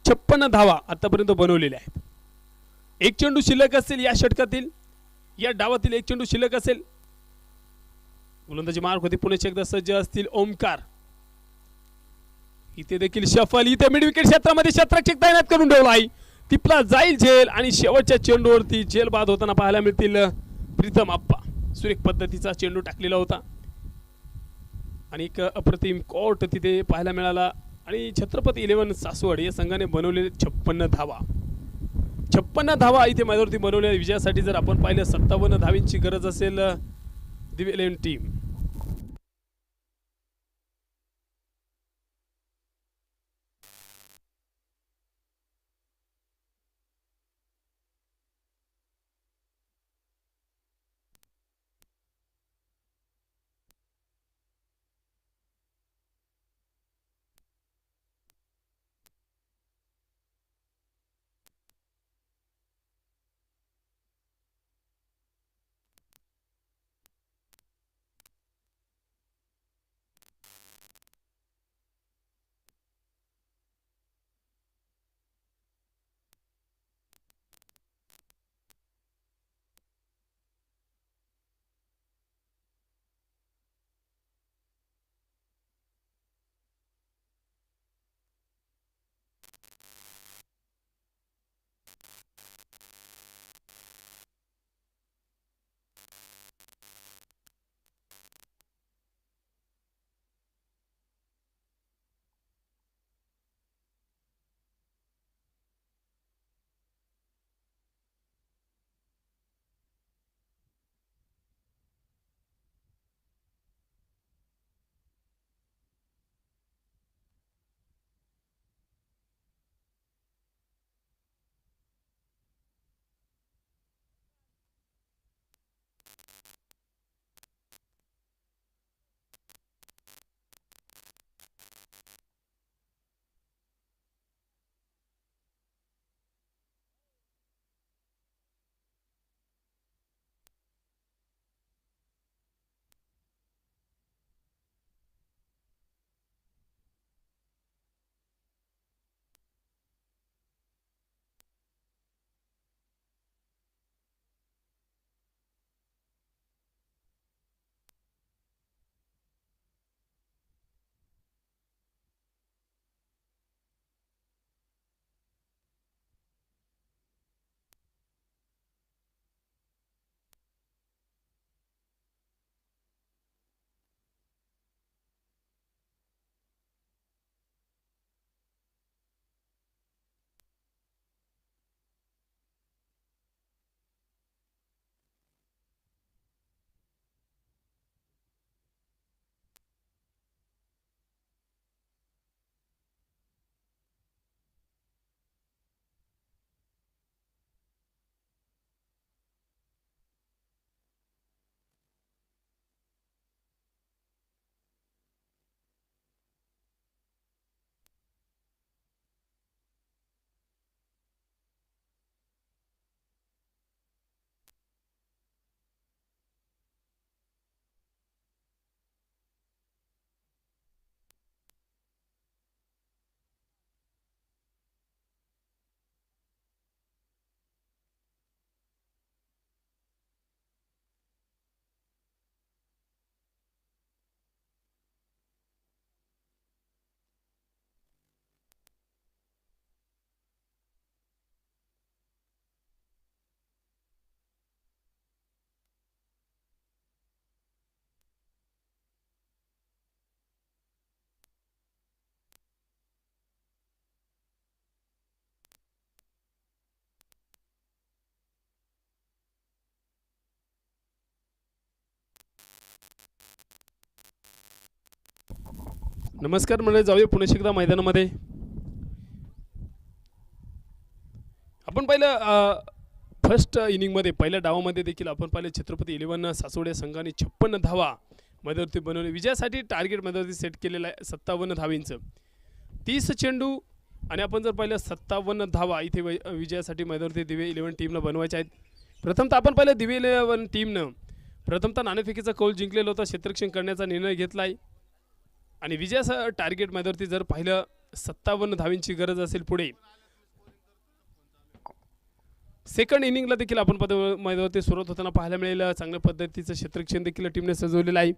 56 धावा आतापर्यंत बनवलेल्या आहेत. एक चेंडू शिल्लक असेल या षटकातील, या डावातील एक चेंडू शिल्लक असेल. गोलंदाजी मार्क होती. पुणे एकदा सज्ज असतील. ओमकार इथे देखील शफल. इथे मिड विकेट क्षेत्रामध्ये क्षेत्ररक्षक तैनात करून ठेवला आहे. टिपला जाईल झेल आणि शेवटच्या चेंडूवरती झेल बाद होताना पाहायला मिळतील प्रीतम आप्पा. सुरेख पद्धतीचा चेंडू टाकलेला होता आणि एक अप्रतिम कोर्ट तिथे पाहायला मिळाला. आणि छत्रपती 11 सासवड या संघाने बनवलेले 56 धावा. 56 धावा इथे मैदानावरती बनवलेल्या विजयासाठी जर आपण पाहिलं 57 धावींची गरज असेल दिवे 11 टीम. नमस्कार मंडळी, जाऊया पुणे एकदा मैदानामध्ये. आपण पहिलं फर्स्ट इनिंगमध्ये पहिल्या डावामध्ये देखील आपण पाहिले छत्रपती 11 सासवड संघाने 56 धावा मैदानावरती बनवले. विजयासाठी टार्गेट मैदानावरती सेट केलेलं आहे 57 धावींचं. 30 चेंडू आणि आपण जर पाहिलं 57 धावा इथे विजयासाठी मैदानावरती दिवे 11 टीमला बनवायच्या आहेत. प्रथमतः आपण पाहिलं दिवे 11 टीमनं प्रथमतः नाणेफेकीचा कौल जिंकलेला होता, क्षेत्ररक्षण करण्याचा निर्णय घेतलाय आणि विजयाचा टार्गेट मैदानावरती जर पाहिलं 57 धावींची गरज असेल पुढे. सेकंड इनिंगला देखील आपण मैदानावरती सुरुवात होताना पाहायला मिळेल. चांगल्या पद्धतीचं क्षेत्ररक्षण देखील टीमने सजवलेलं आहे.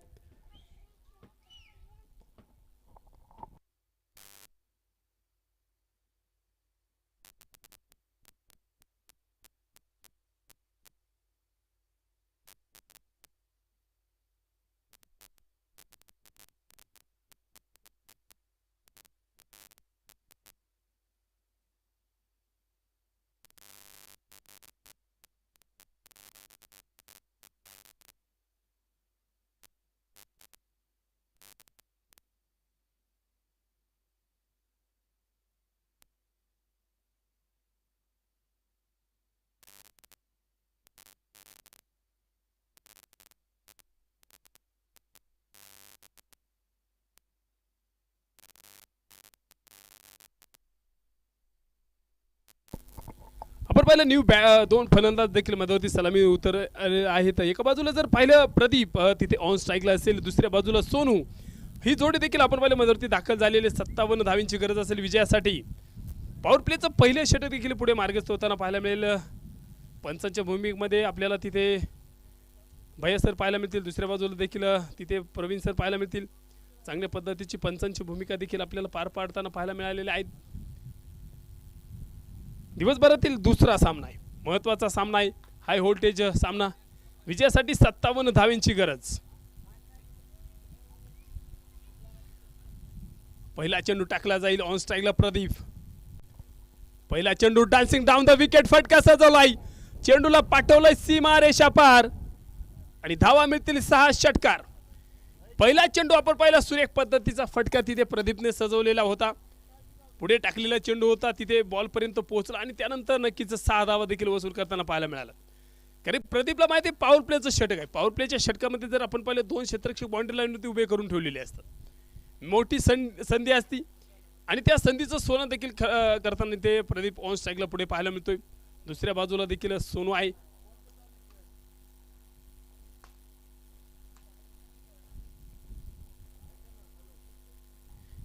आपण पाहिलं न्यू दोन फलंदाज देखील मैदानावरती सलामी उतर आहेत. एका बाजूला जर पाहिलं प्रदीप तिथे ऑन स्ट्राईकला असेल, दुसऱ्या बाजूला सोनू. ही जोडी देखील आपण पाहिलं मैदानावरती दाखल झालेले. 57 धावींची गरज असेल विजयासाठी. पॉवर प्लेचं पहिले षटक देखील पुढे मार्गस्थ होताना पाहायला मिळेल. पंचांच्या भूमिकेमध्ये आपल्याला तिथे भैया सर पाहायला मिळतील, दुसऱ्या बाजूला देखील तिथे प्रवीण सर पाहायला मिळतील. चांगल्या पद्धतीची पंचांची भूमिका देखील आपल्याला पार पाडताना पाहायला मिळालेल्या आहेत. दिवसभरातील दुसरा सामना आहे, महत्त्वाचा सामना आहे, हाय व्होल्टेज सामना. विजयासाठी 57 धावींची गरज. पहिला चेंडू टाकला जाईल, ऑन स्ट्राईकला प्रदीप. पहिला चेंडू डान्सिंग डाऊन द विकेट, फटका सजवलाय, चेंडूला पाठवलाय सीमा रेषा पार आणि धावा मिळतील 6 षटकार. पहिला चेंडू आपण पाहिला, सुरेख पद्धतीचा फटका तिथे प्रदीपने सजवलेला होता. पुढे टाकलेला चेंडू होता, तिथे बॉलपर्यंत पोहोचला आणि त्यानंतर नक्कीच 6 धावा देखील वसूल करताना पाहायला मिळाला. कारण प्रदीपला माहिती आहे पॉवर प्लेचं षटक आहे. पॉवर प्लेच्या षटकामध्ये जर आपण पाहिलं 2 क्षेत्ररक्षक बाउंड्री लाईनवरती उभे करून ठेवलेले असतात. मोठी संधी असती आणि त्या संधीचं सोनं देखील करताना ते प्रदीप ऑन स्ट्राईकला पुढे पाहायला मिळतोय. दुसऱ्या बाजूला देखील सोनू आहे.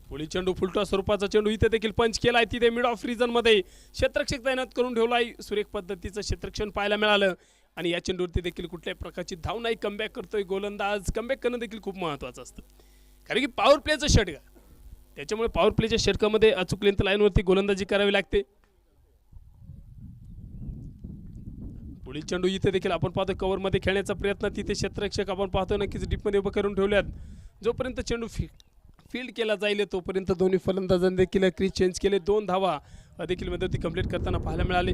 पुढील चेंडू फुलटॉ स्वरूपाचा चेंडू इथे देखील पंच केलाय. तिथे मिड ऑफ रिजन मध्ये क्षेत्ररक्षक तैनात करून ठेवलाय. सुरेख पद्धतीचं क्षेत्ररक्षण पाहायला मिळालं आणि या चेंडूवरती देखील कुठल्याही प्रकारची धाव नाही. कमबॅक करतोय गोलंदाज. कमबॅक करणं देखील खूप महत्त्वाचं असतं, कारण की पॉवर प्लेचं षटक, त्याच्यामुळे पॉवर प्लेच्या षटकामध्ये अचूक लेंथ लाईनवरती गोलंदाजी करावी लागते. पुढील चेंडू इथे देखील आपण पाहतो कव्हरमध्ये खेळण्याचा प्रयत्न. तिथे क्षेत्ररक्षक आपण पाहतो नक्कीच डीपमध्ये उभं करून ठेवल्यात. जोपर्यंत चेंडू फील्ड केला जाईल तोपर्यंत दोन्ही फलंदाजांनी देखील क्रीज चेंज केले. 2 धावा देखील मध्ये कंप्लीट करताना पाहायला मिळाले.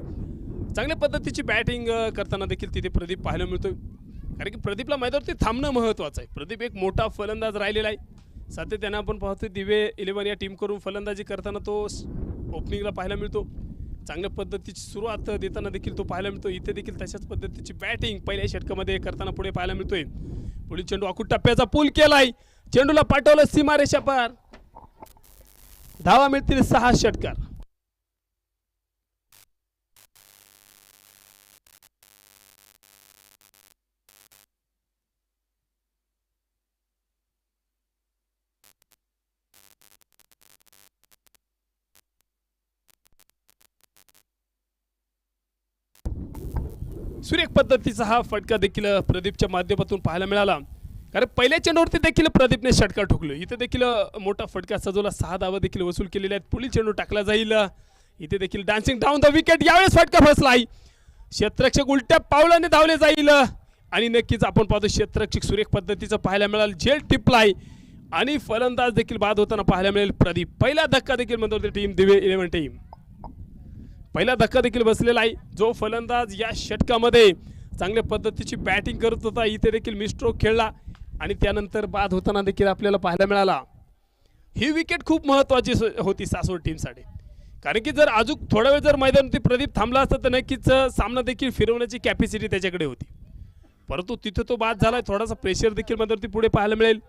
चांगल्या पद्धतीची बॅटिंग करताना देखील तिथे प्रदीप पाहायला मिळतोय, कारण की प्रदीपला मैदानावरती थांबणं महत्त्वाचं आहे. प्रदीप एक मोठा फलंदाज राहिलेला आहे. सातत्याने आपण पाहतोय दिवे 11 या टीम करून फलंदाजी करताना तो ओपनिंगला पाहायला मिळतो. चांगल्या पद्धतीची सुरुवात देताना देखील तो पाहायला मिळतो. इथे देखील तशाच पद्धतीची बॅटिंग पहिल्या षटकामध्ये करताना पुढे पाहायला मिळतोय. पुढील चेंडू आखूड टप्प्याचा पूल केलाय, चेंडूला पाठवलं सीमारेषा पार. धावा मिळतील 6 षटकार. सुरेख पद्धतीचा हा फटका देखील प्रदीपच्या माध्यमातून पाहायला मिळाला, कारण पहिल्या चेंडूवरती देखील प्रदीपने षटकार ठोकले. इथे देखील मोठा फटका सजवला. 6 धावा देखील वसूल केलेल्या आहेत. पुढील चेंडू टाकला जाईल. इथे देखील डान्सिंग डाऊन द विकेट. यावेळेस फटका फसलाय. क्षेत्ररक्षक उलट्या पावलाने धावले जाईल आणि नक्कीच आपण पाहतो क्षेत्ररक्षक सुरेख पद्धतीचं पाहायला मिळालं. झेल टिपलाय आणि फलंदाज देखील बाद होताना पाहायला मिळेल प्रदीप. पहिला धक्का देखील म्हणतो टीम दिवे 11 टीम. पहिला धक्का देखील बसलेला आहे. जो फलंदाज या षटकामध्ये चांगल्या पद्धतीची बॅटिंग करत होता, इथे देखील मिस्ट्रोक खेळला आणि त्यानंतर बाद होताना देखील आपल्याला पाहायला मिळाला. ही विकेट खूप महत्त्वाची होती सासवड टीमसाठी, कारण की जर अजून थोडा वेळ जर मैदानावरती प्रदीप थांबला असता तर नक्कीच सामना देखील फिरवण्याची कॅपॅसिटी त्याच्याकडे होती. परंतु तिथे तो बाद झालाय. थोडासा प्रेशर देखील मैदानावरती पुढे पाहायला मिळेल.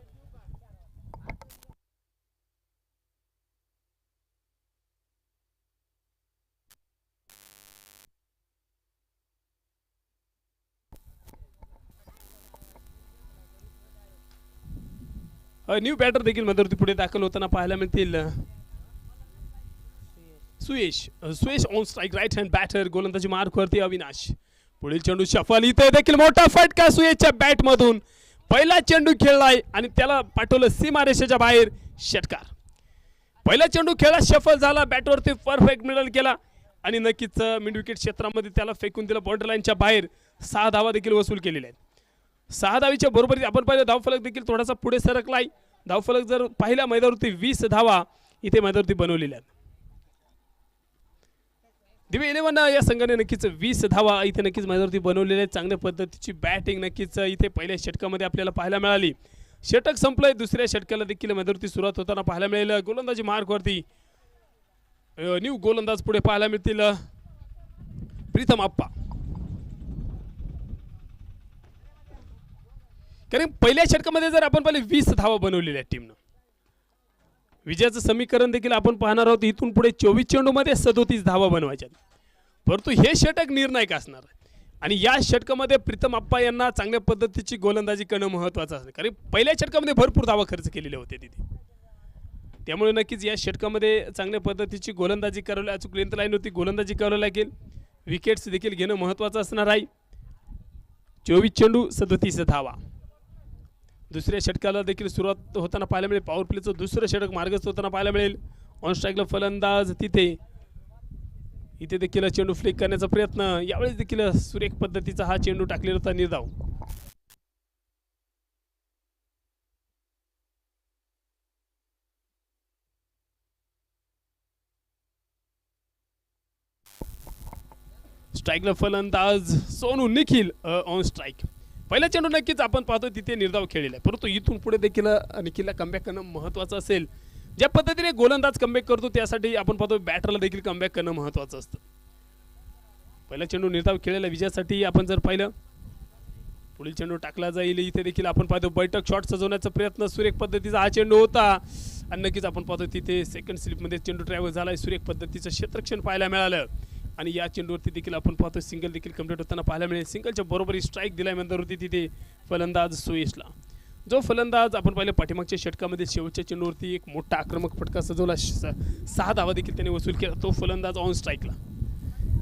न्यू बॅटर देखील मध्यवर्ती पुढे दाखल होताना पाहायला मिळतील. Suyash on strike right hand batter गोलंदाजी मार्कवरती अविनाश. पुढील चेंडू शफल. इथे देखील मोठा फटका सुयशच्या बॅट मधून. पहिला चेंडू खेळलाय आणि त्याला पाठवलं सीमारेषेच्या बाहेर. षटकार. पहिला चेंडू खेळला शफल झाला बॅटवरती परफेक्ट मिडल केला आणि नक्कीच मिड विकेट क्षेत्रामध्ये त्याला फेकून दिलं बाउंड्री लाईनच्या बाहेर. 6 धावा देखील वसूल केलेल्या आहेत. 6 धावीच्या बरोबरीत आपण पाहिलं धावफलक देखील थोडासा पुढे सरकलाय. धावफलक जर पाहिला मैदानावरती 20 धावा इथे मैदानावरती बनवलेल्या आहेत. दिवे 11 या संघाने नक्कीच 20 धावा इथे नक्कीच मैदानावरती बनवलेल्या आहेत. चांगल्या पद्धतीची बॅटिंग नक्कीच इथे पहिल्या षटकामध्ये आपल्याला पाहायला मिळाली. षटक संपलंय. दुसऱ्या षटकाला देखील मैदानावरती सुरुवात होताना पाहायला मिळेल. गोलंदाजी मार्कवरती न्यू गोलंदाज पुढे पाहायला मिळतील. प्रीतम आप्पा. कारण पहिल्या षटकामध्ये जर आपण पाहिले 20 धावा बनवलेल्या आहेत टीमनं. विजयाचं समीकरण देखील आपण पाहणार आहोत. इथून पुढे 24 चेंडूमध्ये 37 धावा बनवायच्या. परंतु हे षटक निर्णायक असणार आहे आणि या षटकामध्ये प्रीतम आप्पा यांना चांगल्या पद्धतीची गोलंदाजी करणं महत्त्वाचं असतं. कारण पहिल्या षटकामध्ये भरपूर धावा खर्च केलेले होते तिथे. त्यामुळे नक्कीच या षटकामध्ये चांगल्या पद्धतीची गोलंदाजी करायला अचूक लेंथ लाईन होती. गोलंदाजी करावी लागेल. विकेट्स देखील घेणं महत्त्वाचं असणार आहे. 24 चेंडू 37 धावा. दुसऱ्या षटकाला देखील सुरुवात होताना पाहायला मिळेल. पॉवर प्लेचं दुसरं षटक मार्गस्थ होताना पाहायला मिळेल. ऑन स्ट्राईकला फलंदाज इथे देखील चेंडू फ्लिक करण्याचा प्रयत्न. यावेळेस देखील सुरेख पद्धतीचा हा चेंडू टाकलेला होता निर्धाव. स्ट्राईकला फलंदाज सोनू निखिल ऑन स्ट्राईक. पहिला चेंडू नक्कीच आपण पाहतो तिथे निर्धाव खेळलेला आहे. परंतु इथून पुढे देखील निखिलला कमबॅक करणं महत्त्वाचं असेल. ज्या पद्धतीने गोलंदाज कमबॅक करतो त्यासाठी आपण पाहतो बॅटरला देखील कमबॅक करणं महत्त्वाचं असतं. पहिला चेंडू निर्धाव खेळलेला विजयासाठी आपण जर पाहिलं. पुढील चेंडू टाकला जाईल. इथे देखील आपण पाहतो बैठक शॉट सजवण्याचा प्रयत्न. सुरेख पद्धतीचा हा चेंडू होता आणि नक्कीच आपण पाहतो तिथे सेकंड स्लिपमध्ये चेंडू ट्रॅव्हल झालाय. सुरेख पद्धतीचं क्षेत्ररक्षण पाहायला मिळालं आणि या चेंडूवरती देखील आपण पाहतो सिंगल देखील कंप्लीट होताना पाहायला मिळेल. सिंगलच्या बरोबरी स्ट्राईक दिलाय मैदानावरती तिथे फलंदाज सुयशला. जो फलंदाज आपण पाहिलं पाठीमागच्या षटकामध्ये शेवटच्या चेंडूवरती एक मोठा आक्रमक फटका सजवला. 6 धावा देखील त्याने वसूल केला. तो फलंदाज ऑन स्ट्राईकला.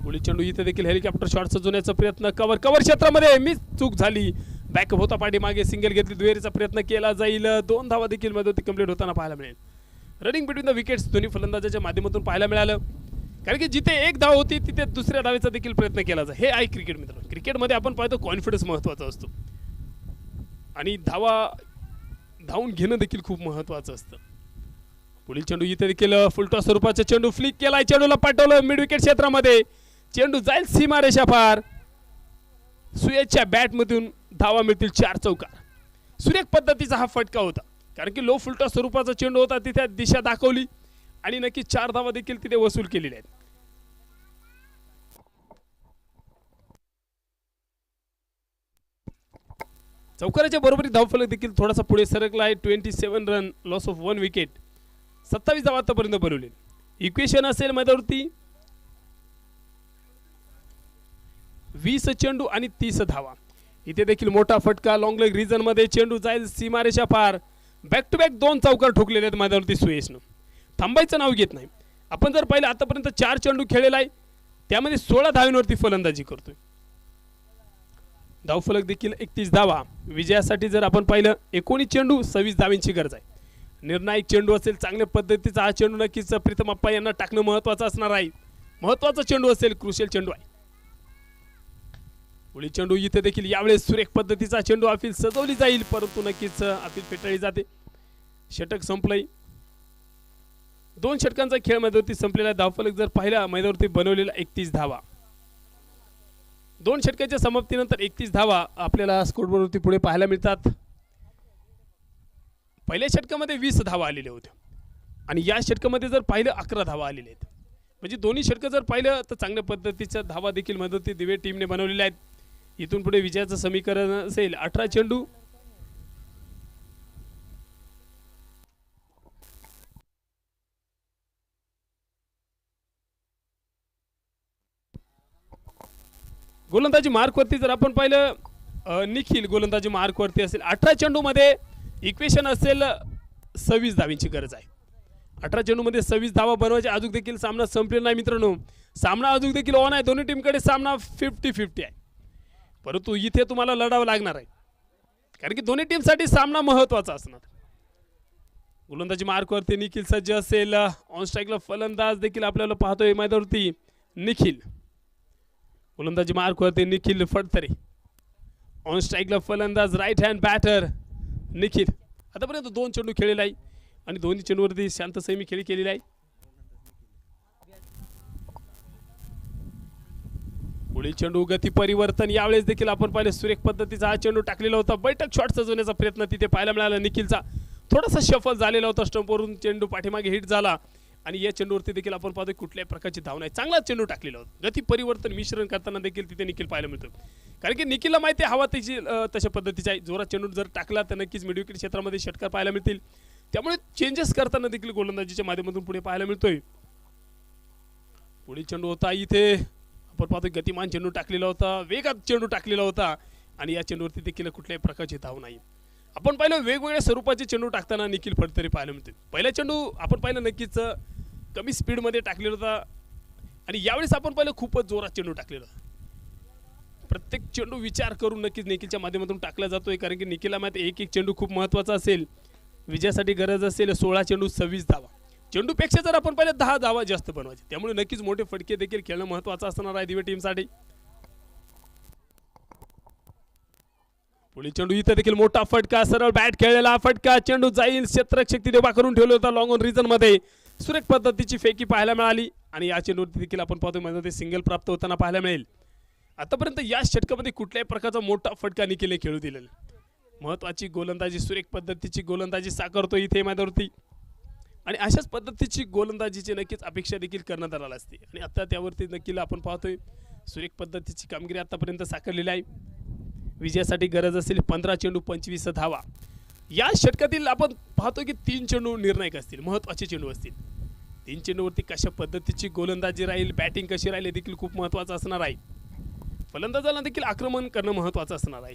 पुढील चेंडू इथे देखील हेलिकॉप्टर शॉट सजवण्याचा प्रयत्न. कव्हर क्षेत्रामध्ये मिस चूक झाली. बॅकअप होता पाठीमागे. सिंगल घेतली. दुहेरीचा प्रयत्न केला जाईल. 2 धावा देखील मैदानावरती कंप्लीट होताना पाहायला मिळेल. रनिंग बिटवीन द विकेट्स दोन्ही फलंदाजाच्या माध्यमातून पाहायला मिळालं. कारण की जिथे एक धाव होती तिथे दुसऱ्या धावेचा देखील प्रयत्न केला जातो. हे आहे क्रिकेट मित्रांनो. क्रिकेटमध्ये आपण पाहतो कॉन्फिडन्स महत्त्वाचा असतो आणि धावून घेणं देखील खूप महत्त्वाचं असतं. पुढील चेंडू इथे देखील फुलटॉस स्वरूपाचा चेंडू फ्लिक केलाय. चेंडूला पाठवलं मिड विकेट क्षेत्रामध्ये. चेंडू जाईल सीमारेषा पार. सुयशच्या बॅटमधून धावा मिळतील 4 चौकार. सुरेख पद्धतीचा हा फटका होता. कारण की लो फुलटॉस स्वरूपाचा चेंडू होता. तिथे दिशा दाखवली आणि नक्की 4 धावा देखील तिथे वसूल केलेल्या आहेत. चौकाराच्या बरोबरी धावफलक देखील थोडासा पुढे सरकला आहे. 27 रन लॉस ऑफ 1 विकेट. 27 धावा आतापर्यंत बनवले. इक्वेशन असेल मैदानावरती 20 चेंडू आणि 30 धावा. इथे देखील मोठा फटका. लॉंग लेग रिजन मध्ये चेंडू जाईल सीमारेषा पार. बॅक टू बॅक 2 चौकार ठोकलेले आहेत मैदानावरती सुयशनं. थांबायचं नाव घेत नाही. आपण जर पाहिलं आतापर्यंत 4 चेंडू खेळलेला आहे. त्यामध्ये 16 धावांवरती फलंदाजी करतोय. धावफलक देखील 31 धावा. विजयासाठी जर आपण पाहिलं 19 चेंडू 26 धावांची गरज आहे. निर्णायक चेंडू असेल. चांगल्या पद्धतीचा हा चेंडू नक्कीच प्रीतम आप्पा यांना टाकणं महत्त्वाचं असणार आहे. महत्त्वाचा चेंडू असेल. क्रुशियल चेंडू आहे. पुढील चेंडू इथे देखील यावेळेस सुरेख पद्धतीचा चेंडू अपील सजवली जाईल. परंतु नक्कीच अपील फेटाळली जाते. षटक संपलंय. 2 षटकांचा खेळ मैदानावरती संपलेला. धावफलक जर पाहिला मैदानावरती बनवलेला 31 धावा. 2 षटकाच्या समाप्तीनंतर 31 धावा आपल्याला स्कोरबोर्डवरती पुढे पाहायला मिळतात. पहिल्या षटकामध्ये 20 धावा आलेल्या होत्या आणि या षटकामध्ये जर पाहिलं 11 धावा आलेल्या आहेत. म्हणजे दोन्ही षटकं जर पाहिलं तर चांगल्या पद्धतीच्या धावा देखील मैदानावरती दिवे टीमने बनवलेल्या आहेत. इथून पुढे विजयाचं समीकरण असेल 18 चेंडू गोलंदाजी मार्कवरती जर आपण पाहिलं निखिल गोलंदाजी मार्कवरती असेल. 18 चेंडूमध्ये इक्वेशन असेल 26 धावांची गरज आहे. 18 चेंडूमध्ये 26 धावा बनवायचे. अजून देखील सामना संपलेला नाही मित्रांनो. सामना अजून देखील ऑन आहे. दोन्ही टीमकडे सामना 50-50 आहे. परंतु इथे तुम्हाला लढावं लागणार आहे, कारण की दोन्ही टीमसाठी सामना महत्त्वाचा असणार. गोलंदाजी मार्कवरती निखिल सज्ज असेल. ऑन स्ट्राईकला फलंदाज देखील आपल्याला पाहतोय मैदानावरती निखिल. गोलंदाजी मार्कवरती निखिल फडतरे. ऑन स्ट्राईकला फलंदाज राईट हँड बॅटर निखिल. आतापर्यंत 2 चेंडू खेळलेला आहे आणि दोन्ही चेंडूवरती शांत संयमी खेळी केलेली आहे. पुढील चेंडू गती परिवर्तन. यावेळेस देखील आपण पाहिले सुरेख पद्धतीचा हा चेंडू टाकलेला होता. बैठक शॉट सजवण्याचा प्रयत्न तिथे पाहायला मिळाला निखिलचा. थोडासा शफल झालेला होता. स्टंपवरून चेंडू पाठीमागे हिट झाला आणि या चेंडूवरती देखील आपण पाहतोय कुठल्याही प्रकारची धाव नाही. चांगला चेंडू टाकलेला होता. गती परिवर्तन मिश्रण करताना देखील तिथे निखिल पाहायला मिळतो, कारण की निखिलला माहिती आहे हवा त्याची तशा पद्धतीची आहे. जोरात चेंडू जर टाकला तर नक्कीच मिडविकेट क्षेत्रामध्ये षटकार पाहायला मिळतील. त्यामुळे चेंजेस करताना देखील गोलंदाजीच्या माध्यमातून पुढे पाहायला मिळतोय. पुढील चेंडू होता इथे आपण पाहतोय गतिमान चेंडू टाकलेला होता. वेगात चेंडू टाकलेला होता आणि या चेंडूवरती देखील कुठल्याही प्रकारची धाव नाही. आपण पाहिलं वेगवेगळ्या स्वरूपाचे चेंडू टाकताना निखिल फडतरे पाहायला मिळते. पहिला चेंडू आपण पाहिलं नक्कीच कमी स्पीडमध्ये टाकलेला होता आणि यावेळेस आपण पाहिलं खूपच जोरात चेंडू टाकलेला. प्रत्येक चेंडू विचार करून नक्कीच निखिलच्या माध्यमातून टाकला जातोय, कारण की निखिलला माहिती एक एक चेंडू खूप महत्त्वाचा असेल. विजयासाठी गरज असेल 16 चेंडू 26 धावा. चेंडूपेक्षा जर आपण पाहिलं 10 धावा जास्त बनवायचे, त्यामुळे नक्कीच मोठे फटके देखील खेळणं महत्त्वाचं असणार आहे दिवे टीमसाठी. पुढील चेंडू इथे देखील मोठा फटका. सरळ बॅट खेळलेला फटका. चेंडू जाईल. क्षेत्ररक्षक तिथे उभा करून ठेवला होता लॉंग ऑन रिजन मध्ये. सुरेख पद्धतीची फेकी पाहायला मिळाली आणि या चेंडूवरती देखील आपण पाहतोय मध्ये सिंगल प्राप्त होताना पाहायला मिळेल. आतापर्यंत या षटकामध्ये कुठल्याही प्रकारचा मोठा फटका निखिलने खेळू दिलेला. महत्त्वाची गोलंदाजी, सुरेख पद्धतीची गोलंदाजी साकारतो इथे मैदानावरती आणि अशाच पद्धतीची गोलंदाजीची नक्कीच अपेक्षा देखील करण्यात आलेली असते आणि आता त्यावरती नक्कीच आपण पाहतोय सुरेख पद्धतीची कामगिरी आतापर्यंत साकारलेली आहे. विजयासाठी गरज असेल 15 चेंडू 25 धावा. या षटकातील आपण पाहतो की 3 चेंडू निर्णायक असतील, महत्त्वाचे चेंडू असतील. 3 चेंडूवरती कशा पद्धतीची गोलंदाजी राहील, बॅटिंग कशी राहील हे देखील खूप महत्त्वाचं असणार आहे. फलंदाजाला देखील आक्रमण करणं महत्त्वाचं असणार आहे.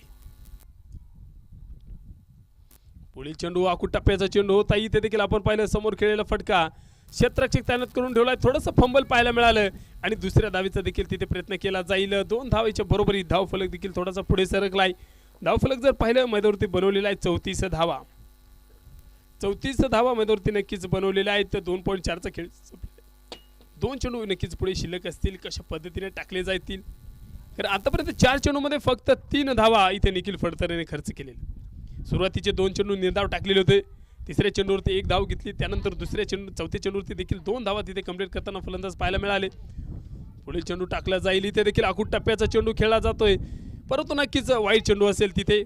पुढील चेंडू आखूड टप्प्याचा चेंडू होता. इथे देखील आपण पाहिलं समोर खेळलेला फटका. क्षेत्ररक्षक तैनात करून ठेवलाय. थोडंसं फंबल पाहायला मिळालं आणि दुसऱ्या धावेचा देखील तिथे प्रयत्न केला जाईल. 2 धावेच्या बरोबरी धावफलक देखील थोडासा पुढे सरकलाय. धावफलक जर पाहिलं मैदानावरती बनवलेला आहे 34 धावा. 34 धावा मैदानावरती नक्कीच बनवलेल्या आहेत. 2.4चा खेळ. 2 चेंडू नक्कीच पुढे शिल्लक असतील. कशा पद्धतीने टाकले जातील, कारण आतापर्यंत 4 चेंडूमध्ये फक्त 3 धावा इथे निखिल फडतरेने खर्च केलेले. सुरुवातीचे 2 चेंडू निर्धाव टाकलेले होते. तिसऱ्या चेंडूवरती 1 धाव घेतली. त्यानंतर दुसऱ्या चेंडू चौथ्या चेंडूवरती देखील 2 धावा तिथे कंप्लीट करताना फलंदाज पाहायला मिळाले. पुढील चेंडू टाकला जाईल. इथे देखील आखूड टप्प्याचा चेंडू खेळला जातोय, परंतु नक्कीच वाईट चेंडू असेल तिथे.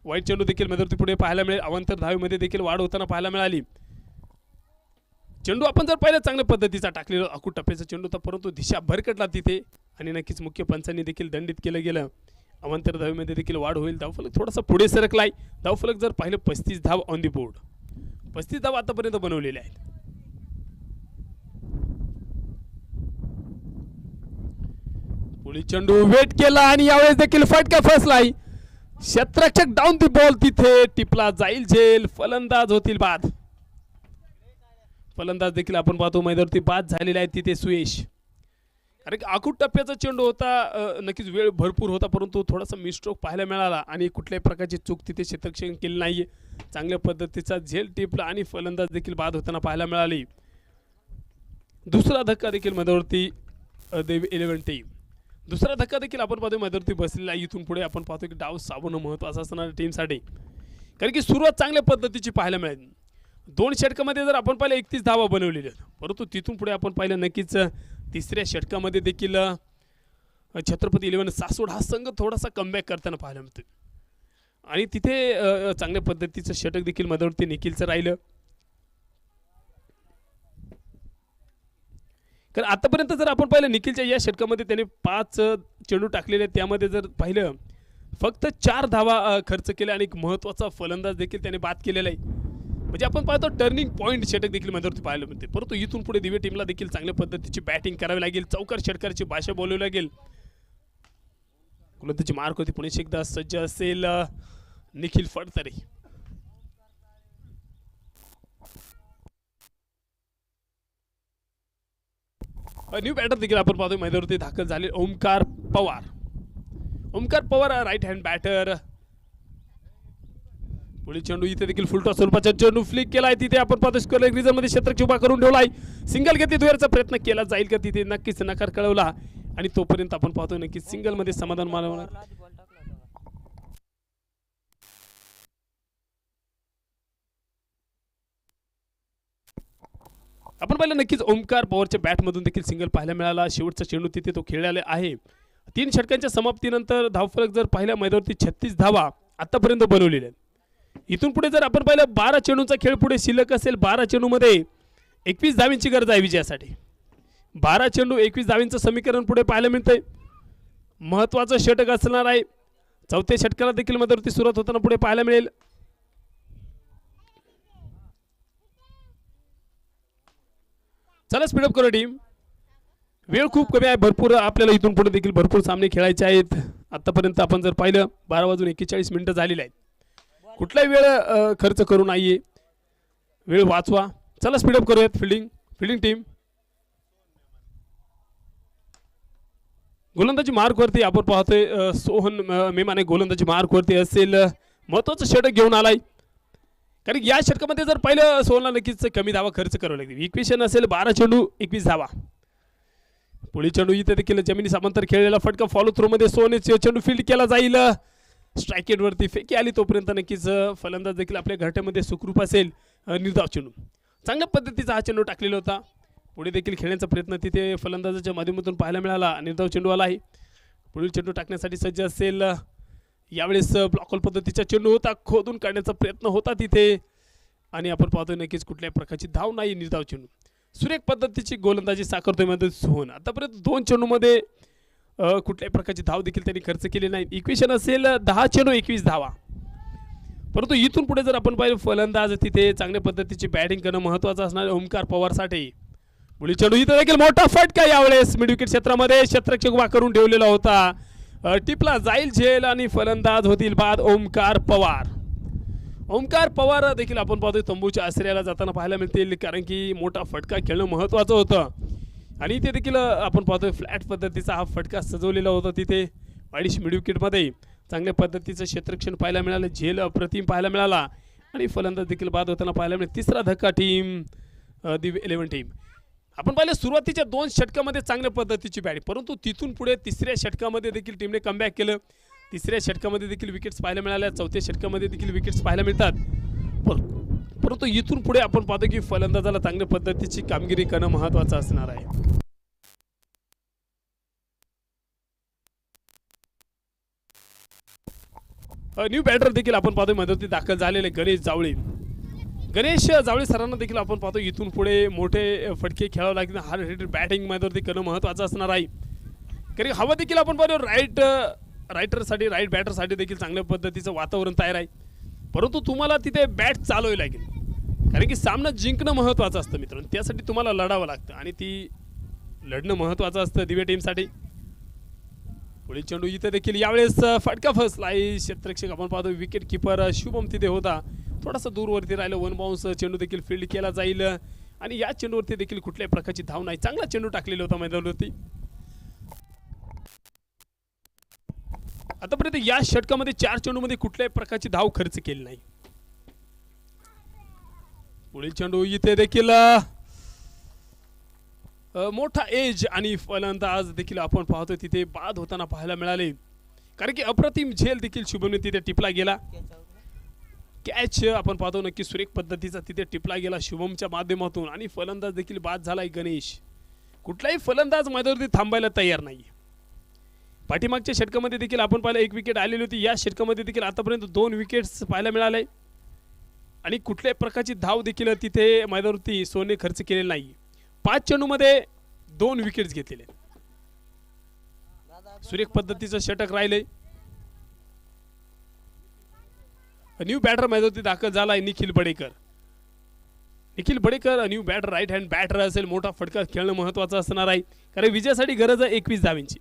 वाईट चेंडू देखील मैदानावरती पुढे पाहायला मिळेल. अवांतर धावेमध्ये देखील वाढ होताना पाहायला मिळाली. चेंडू आपण जर पाहिलं चांगल्या पद्धतीचा टाकलेला आखूड टप्प्याचा चेंडू होता, परंतु दिशा भरकटला तिथे आणि नक्कीच मुख्य पंचांनी देखील दंडित केलं गेलं. अवांतर धावेमध्ये देखील वाढ होईल. धावफलक थोडासा पुढे सरकलाय. धावफलक जर पाहिलं 35 धाव ऑन दी बोर्ड. 35 धाव आतापर्यंत बनवलेले आहेत. पुढील चेंडू वेट केला आणि यावेळेस देखील फटका फसलाय. क्षेत्ररक्षक डाऊन दी बॉल तिथे टिपला जाईल झेल. फलंदाज होतील बाद. फलंदाज देखील आपण पाहतो मैदानावरती बाद झालेले आहेत तिथे सुयश. अरे आखूड टप्प्याचा चेंडू होता. नक्कीच वेळ भरपूर होता, परंतु थोडासा मिस्ट्रोक पाहायला मिळाला आणि कुठल्याही प्रकारची चूक तिथे क्षेत्ररक्षक केली नाहीये. चांगल्या पद्धतीचा झेल टिपला आणि फलंदाज देखील बाद होताना पाहायला मिळाली. दुसरा धक्का देखील मैदानावरती 11 टीम. दुसरा धक्का देखील आपण पाहतो मैदानावरती बसलेला. इथून पुढे आपण पाहतो की डाव सावरणं महत्त्वाचं असणार टीमसाठी, कारण की सुरुवात चांगल्या पद्धतीची पाहायला मिळेल. 2 षटकामध्ये जर आपण पाहिलं 31 धावा बनवलेल्या, परंतु तिथून पुढे आपण पाहिलं नक्कीच तिसऱ्या षटकामध्ये देखील छत्रपती 11 सासवड हा संघ थोडासा कमबॅक करताना पाहायला मिळतो आणि तिथे चांगल्या पद्धतीचं षटक देखील मैदानावरती निखिलचं राहिलं. कारण आतापर्यंत जर आपण पाहिलं निखिलच्या या षटकामध्ये त्याने 5 चेंडू टाकलेले, त्यामध्ये जर पाहिलं फक्त 4 धावा खर्च केल्या आणि एक महत्त्वाचा फलंदाज देखील त्याने बाद केलेला आहे. म्हणजे आपण पाहतो टर्निंग पॉईंट षटक देखील मैदानावरती पाहायला मिळते. परंतु इथून पुढे दिवे टीमला देखील चांगल्या पद्धतीची बॅटिंग करावी लागेल. चौकार षटकाराची भाषा बोलावी लागेल. गोलंदाजी मार्क होती. पुणे एकदा सज्ज असेल निखिल फडतरे. न्यू बॅटर देखील आपण पाहतोय मैदानावरती दाखल झाले Omkar Pawar. Omkar Pawar right hand batter. पुढील चेंडू इथे देखील फुलटॉस स्वरूपाचा चेंडू फ्लिक केलाय. तिथे आपण पाहतो स्क्वेअर रिजन मध्ये क्षेत्ररक्षक उभा करून ठेवलाय. सिंगल घेतली धुयाचा प्रयत्न केला जाईल का तिथे नक्कीच नकार कळवला आणि तोपर्यंत आपण पाहतोय नक्कीच सिंगल मध्ये समाधान मानवणार. आपण पाहिलं नक्कीच ओमकार पवारच्या बॅटमधून देखील सिंगल पाहायला मिळाला. शेवटचा चेंडू तिथे तो खेळलेला आहे. 3 षटकांच्या समाप्तीनंतर धावफलक जर पाहिल्या मैदानावरती 36 धावा आतापर्यंत बनवलेल्या आहेत. इथून पुढे जर आपण पाहिलं 12 चेंडूंचा खेळ पुढे शिल्लक असेल. 12 चेंडूमध्ये 21 धावींची गरज आहे विजयासाठी. 12 चेंडू 21 धावींचं समीकरण पुढे पाहायला मिळतंय. महत्वाचं षटक असणार आहे. चौथ्या षटकाला देखील मैदानावरती सुरुवात होताना पुढे पाहायला मिळेल. चला स्पीडअप करू टीम. वेळ खूप कमी आहे. भरपूर आपल्याला इथून पुढे देखील भरपूर सामने खेळायचे आहेत. आतापर्यंत आपण जर पाहिलं 12:41 झालेले आहेत. कुठलाही वेळ खर्च करू नाहीये. वेळ वाचवा. चला स्पीडअप करूयात. फिल्डिंग टीम गोलंदाजी मार्कवरती आपण पाहतोय सोहन मेमाने गोलंदाजी मार्कवरती असेल. महत्वाचं षटक घेऊन आलाय. कारण या षटकामध्ये जर पाहिलं सोहनला नक्कीच कमी धावा खर्च करावं लागतील. इक्वेशन असेल 12 चेंडू 21 धावा. पुढील चेंडू इथे देखील जमिनी समांतर खेळलेला फटका फॉलो थ्रो मध्ये सोने चेंडू फील्ड केला जाईल. स्ट्राईक रेट वरती फेकी आली तोपर्यंत नक्कीच फलंदाज देखील आपल्या घरट्यामध्ये सुखरूप असेल. निर्धाव चेंडू चांगल्या पद्धतीचा हा चेंडू टाकलेला होता. पुढे देखील खेळण्याचा प्रयत्न तिथे फलंदाजाच्या माध्यमातून पाहायला मिळाला. निर्धाव चेंडू आला आहे. पुढील चेंडू टाकण्यासाठी सज्ज असेल. यावेळेस ब्लॉकहोल पद्धतीचा चेंडू होता. खोदून काढण्याचा प्रयत्न होता तिथे आणि आपण पाहतोय नक्कीच कुठल्याही प्रकारची धाव नाही. निर्धाव चेंडू सुरेख पद्धतीची गोलंदाजी साकारतोय मध्ये सोहन. आतापर्यंत 2 चेंडूमध्ये कुठल्याही प्रकारची धाव देखील त्यांनी खर्च केली नाही. इक्वेशन असेल 10 चेंडू 21 धावा. परंतु इथून पुढे जर आपण पाहिलं फलंदाज तिथे चांगल्या पद्धतीची बॅटिंग करणं महत्त्वाचं असणार ओमकार पवारसाठी. पुढील चेंडू इथे देखील मोठा फटका यावेळेस मिड विकेट क्षेत्रामध्ये क्षेत्ररक्षक उभा करून ठेवलेला होता. टिपला जाईल झेल आणि फलंदाज होतील बाद ओमकार पवार. ओमकार पवार देखील आपण पाहतोय तंबूच्या आश्रयाला जाताना पाहायला मिळतील. कारण की मोठा फटका खेळणं महत्त्वाचं होतं आणि इथे देखील आपण पाहतोय फ्लॅट पद्धतीचा हा फटका सजवलेला होता. तिथे वाईडिश मिड विकेटमध्ये चांगल्या पद्धतीचं क्षेत्ररक्षण पाहायला मिळालं. झेल अप्रतिम पाहायला मिळाला आणि फलंदाज देखील बाद होताना पाहायला मिळेल. तिसरा धक्का टीम दिव्य 11 टीम. आपण पाहिलं सुरुवातीच्या 2 षटकामध्ये चांगल्या पद्धतीची बॅटिंग. परंतु तिथून पुढे 3ऱ्या षटकामध्ये देखील टीमने कमबॅक केलं. 3ऱ्या षटकामध्ये देखील विकेट्स पाहायला मिळाल्या. 4थ्या षटकामध्ये देखील विकेट्स पाहायला मिळतात. परंतु इथून पुढे आपण पाहतो की फलंदाजाला चांगल्या पद्धतीची कामगिरी करणं महत्त्वाचं असणार आहे. न्यू बॅटर देखील आपण पाहतोय मध्यवर्ती दाखल झालेले गणेश जावळे सरांना देखील आपण पाहतो इथून पुढे मोठे फटके खेळावे लागतील. हार्ड हिटर बॅटिंग मध्यवर्ती करणं महत्त्वाचं असणार आहे. कारण हवा देखील आपण पाहतो राईट बॅटरसाठी देखील चांगल्या पद्धतीचं वातावरण तयार आहे. परंतु तुम्हाला तिथे बॅट चालवावी लागेल. कारण की सामना जिंकणं महत्त्वाचं असतं मित्रांनो. त्यासाठी तुम्हाला लढावं लागतं आणि ती लढणं महत्त्वाचं असतं दिव्य टीमसाठी. पुढील चेंडू इथे देखील यावेळेस फटका फसलाय. क्षेत्ररक्षक आपण पाहतो विकेट किपर शुभम तिथे होता. थोडासा दूरवरती राहिलं. 1 बाउन्स चेंडू देखील फील्ड केला जाईल आणि या चेंडूवरती देखील कुठल्याही प्रकारची धाव नाही. चांगला चेंडू टाकलेला होता मैदानावरती. आतापर्यंत या षटकामध्ये 4 चेंडूमध्ये कुठल्याही प्रकारची धाव खर्च केली नाही. पुढील चेंडू इथे देखील मोठा एज आणि फलंदाज देखील आपण पाहतोय तिथे बाद होताना पाहायला मिळाले. कारण की अप्रतिम झेल देखील शुभमने तिथे टिपला गेला. कॅच आपण पाहतो नक्की सुरेख पद्धतीचा तिथे टिपला गेला शुभमच्या माध्यमातून आणि फलंदाज देखील बाद झालाय गणेश. कुठलाही फलंदाज मैदानावरती थांबायला तयार नाही. पाठीमागच्या षटकामध्ये देखील आपण पाहिलं 1 विकेट आलेली होती. या षटकामध्ये देखील आतापर्यंत 2 विकेट्स पाहायला मिळाले आणि कुठल्याही प्रकारची धाव देखील तिथे मैदानावरती सोने खर्च केलेले नाही. 5 चेंडूमध्ये 2 विकेट्स घेतलेले. सुरेख पद्धतीचं षटक राहिले. न्यू बॅटर मैदानावरती दाखल झालाय Nikhil Badekar new batter right hand batter असेल. मोठा फटका खेळणं महत्त्वाचं असणार आहे. कारण विजयासाठी गरज आहे 21 धावींची.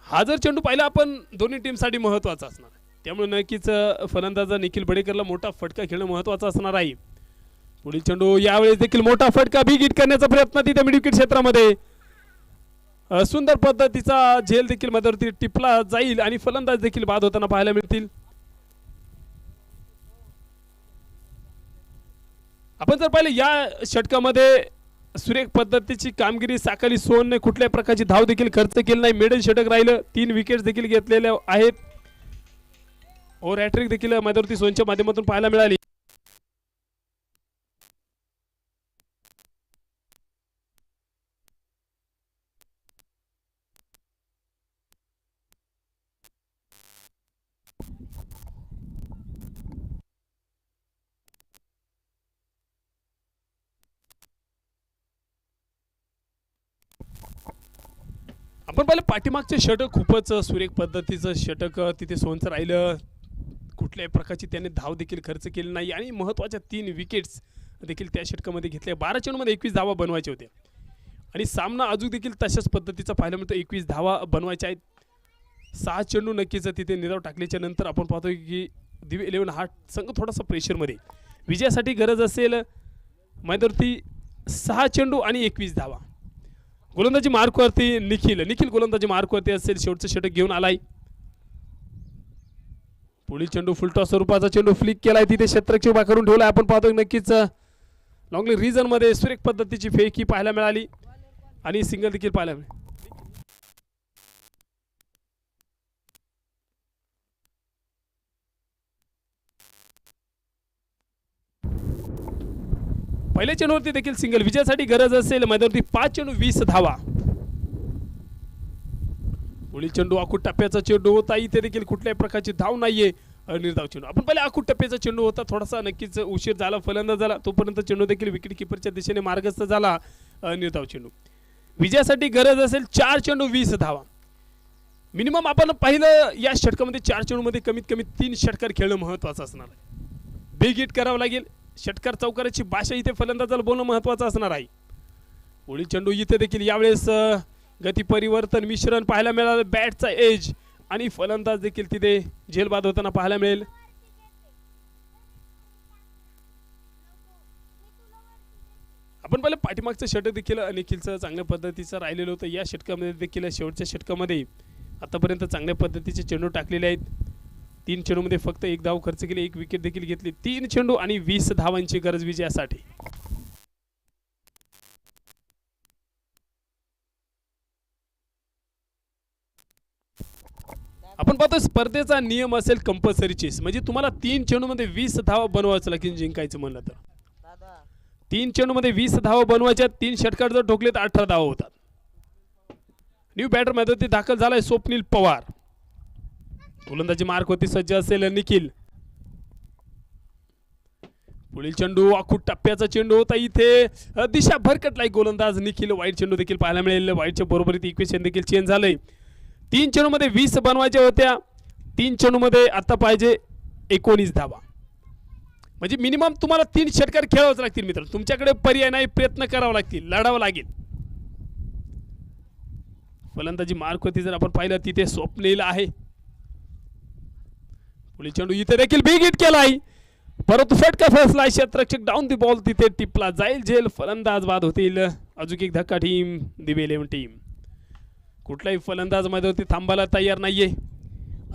हा जर चेंडू पाहिला आपण दोन्ही टीमसाठी महत्त्वाचा असणार. त्यामुळे नक्कीच फलंदाज निखिल बडेकरला मोठा फटका खेळणं महत्त्वाचं असणार आहे. पुढील चेंडू यावेळेस देखील मोठा फटका बिग हिट करण्याचा प्रयत्न तिथे मिड विकेट क्षेत्रामध्ये. सुंदर पद्धतीचा झेल देखील मध्यवर्ती टिपला जाईल आणि फलंदाज देखील बाद होताना पाहायला मिळतील. आपण जर पाहिले या षटकामध्ये सुरेख पद्धतीची कामगिरी साकाली सोनने कुठल्याही प्रकारची धाव देखील खर्च केली नाही. मिडल षटक राहिलं, 3 विकेट्स देखील घेतलेले आहेत. और हॅट्रिक देखील मध्यवर्ती सोनच्या माध्यमातून पाहायला मिळाली. आपण पाहिलं पाठीमागचे षटक खूपच सुरेख पद्धतीचं षटक तिथे सोनचं राहिलं. कुठल्याही प्रकारची त्याने धाव देखील खर्च केली नाही आणि महत्त्वाच्या 3 विकेट्स देखील त्या षटकामध्ये घेतल्या. 12 चेंडूमध्ये 21 धावा बनवायच्या होत्या आणि सामना अजून देखील तशाच पद्धतीचा पाहायला मिळतो. 21 धावा बनवायच्या आहेत. 6 चेंडू नक्कीच तिथे निराव टाकल्याच्या नंतर आपण पाहतो की दिवे 11 हा संघ थोडासा प्रेशरमध्ये विजयासाठी गरज असेल. मैदानावरती 6 चेंडू आणि 21 धावा. गोलंदाजी मार्कवरती निखिल गोलंदाजी मार्कवरती असेल. शेवटचं षटक घेऊन आलाय. पुढील चेंडू फुलटॉस स्वरूपाचा चेंडू फ्लिक केलाय. तिथे क्षेत्ररक्षक उभा करून ठेवलाय. आपण पाहतो नक्कीच लॉंगली रिजन मध्ये सुरेख पद्धतीची फेकी पाहायला मिळाली आणि सिंगल देखील पाहायला मिळाली. पहिल्या चेंडूवरती देखील सिंगल. विजयासाठी गरज असेल मैदानावरती 5 चेंडू 20 धावा. पुढील चेंडू आखूड टप्प्याचा चेंडू होता. इथे देखील कुठल्याही प्रकारची धाव नाहीये. निर्धाव चेंडू. आपण पहिले आखूड टप्प्याचा चेंडू होता. थोडासा नक्कीच उशीर झाला फलंदाज झाला. तोपर्यंत चेंडू देखील विकेट किपरच्या दिशेने मार्गस्थ झाला. निर्धाव चेंडू. विजयासाठी गरज असेल 4 चेंडू 20 धावा. मिनिमम आपण पाहिलं या षटकामध्ये 4 चेंडूमध्ये कमीत कमी 3 षटकार खेळणं महत्त्वाचं असणार आहे. बिग हिट करावं लागेल. षटकार चौकाराची भाषा इथे फलंदाजाला बोलणं महत्त्वाचं असणार आहे. पुढील चेंडू इथे देखील यावेळेस गती परिवर्तन मिश्रण पाहायला मिळालं. बॅटचा एज आणि फलंदाज देखील तिथे झेलबाद होताना पाहायला मिळेल. आपण पाहिलं पाठीमागचं षटक देखील निखिलचं चांगल्या पद्धतीचं राहिलेलं होतं. या षटकामध्ये देखील शेवटच्या षटकामध्ये आतापर्यंत चांगल्या पद्धतीचे चेंडू टाकलेले आहेत. 3 चेंडूमध्ये फक्त 1 धाव खर्च केली. 1 विकेट देखील घेतली. 3 चेंडू आणि 20 धावांची गरज विजयासाठी. आपण पाहतो स्पर्धेचा नियम असेल कंपल्सरी चेस. म्हणजे तुम्हाला 3 चेंडूमध्ये 20 धावा बनवायचं लागेल जिंकायचं म्हणलं तर. 3 चेंडूमध्ये 20 धावा बनवायच्या. 3 षटकार जर ठोकले तर 18 धावा होतात. न्यू बॅटर मध्ये दाखल झालाय स्वप्नील पवार. गोलंदाजी मार्क होती सज्ज असेल निखिल. पुढील चेंडू आखूड टप्प्याचा चेंडू होता. इथे दिशा भरकटलाय गोलंदाज निखिल. वाईट चेंडू देखील पाहायला मिळेल. वाईटच्या बरोबरीत इक्वेशन देखील चेंज झालंय. 3 चेंडूमध्ये 20 बनवायच्या होत्या. 3 चेंडूमध्ये आता पाहिजे 19 धावा. म्हणजे मिनिमम तुम्हाला 3 षटकार खेळावंच लागतील मित्र. तुमच्याकडे पर्याय नाही. प्रयत्न करावा लागतील. लढावं लागेल. फलंदाजी मार्क होती जर आपण पाहिलं तिथे स्वप्नील आहे. पुढील चेंडू इथे देखील बिग हिट केलाय. परंतु फटका फसलाय. क्षेत्ररक्षक डाऊन दी बॉल तिथे टिपला जाईल. झेल फलंदाज बाद होतील. अजून एक धक्का टीम दिवे 11 टीम. कुठलाही फलंदाज मध्ये थांबायला तयार नाहीये.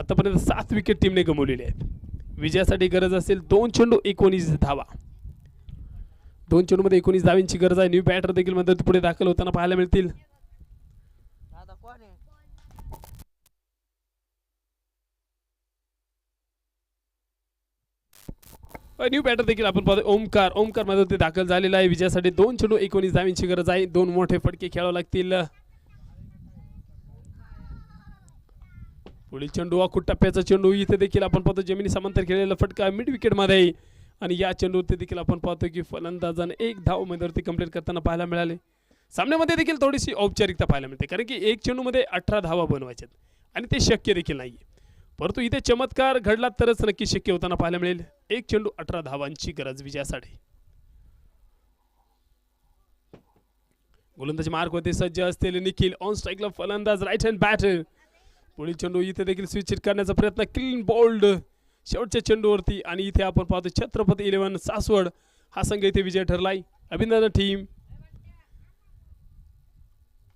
आतापर्यंत 7 विकेट टीमने गमावलेले आहेत. विजयासाठी गरज असेल 2 चेंडू 19 धावा. 2 चेंडूमध्ये 19 धावांची गरज आहे. न्यू बॅटर देखील मध्ये पुढे दाखल होताना पाहायला मिळतील. न्यू बॅटर देखील आपण पाहतो ओमकार मध्ये दाखल झालेला आहे. विजयासाठी 2 चेंडू 19 धावांची गरज आहे. 2 मोठे फटके खेळावे लागतील. पुढील चेंडू आखूड टप्प्याचा चेंडू. इथे देखील आपण पाहतो जमिनी समांतर खेळलेला फटका मिड विकेट मध्ये. आणि या चेंडूवरती देखील आपण पाहतो की फलंदाजाने 1 धाव उमेदवारी कंप्लीट करताना पाहायला मिळाले. सामन्यामध्ये देखील थोडीशी औपचारिकता पाहायला मिळते. कारण की 1 चेंडूमध्ये 18 धावा बनवायच्यात आणि ते शक्य देखील नाहीये. परंतु इथे चमत्कार घडला तरच नक्की शक्य होताना पाहायला मिळेल. 1 चेंडू 18 धावांची गरज विजयासाठी. गोलंदाजी मार्क होते सज्ज असलेले निखिल. ऑन स्ट्राईकला फलंदाज राईट हँड बॅटर. पुढील चेंडू इथे देखील स्विच हिट करण्याचा प्रयत्न. क्लीन बोल्ड शेवटच्या चेंडूवरती. आणि इथे आपण पाहतो छत्रपती 11 सासवड हा संघ इथे विजय ठरलाय. अभिनंदन टीम.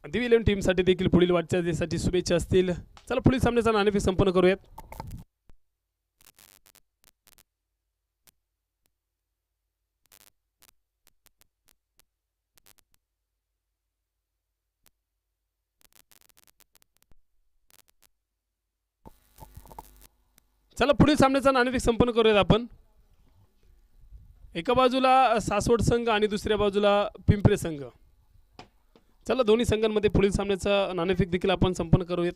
दिवी 11 टीमसाठी देखील पुढील वाटचालीसाठी शुभेच्छा असतील. चला पुढील सामन्याचा नाणेफेक संपन्न करूयात. चला पुढील सामन्याचा नाणेफेक संपन्न करूयात आपण. एका बाजूला सासवड संघ आणि दुसऱ्या बाजूला पिंपरे संघ. चला दोन्ही संघांमध्ये पुढील सामन्याचा नाणेफेक देखील आपण संपन्न करूयात.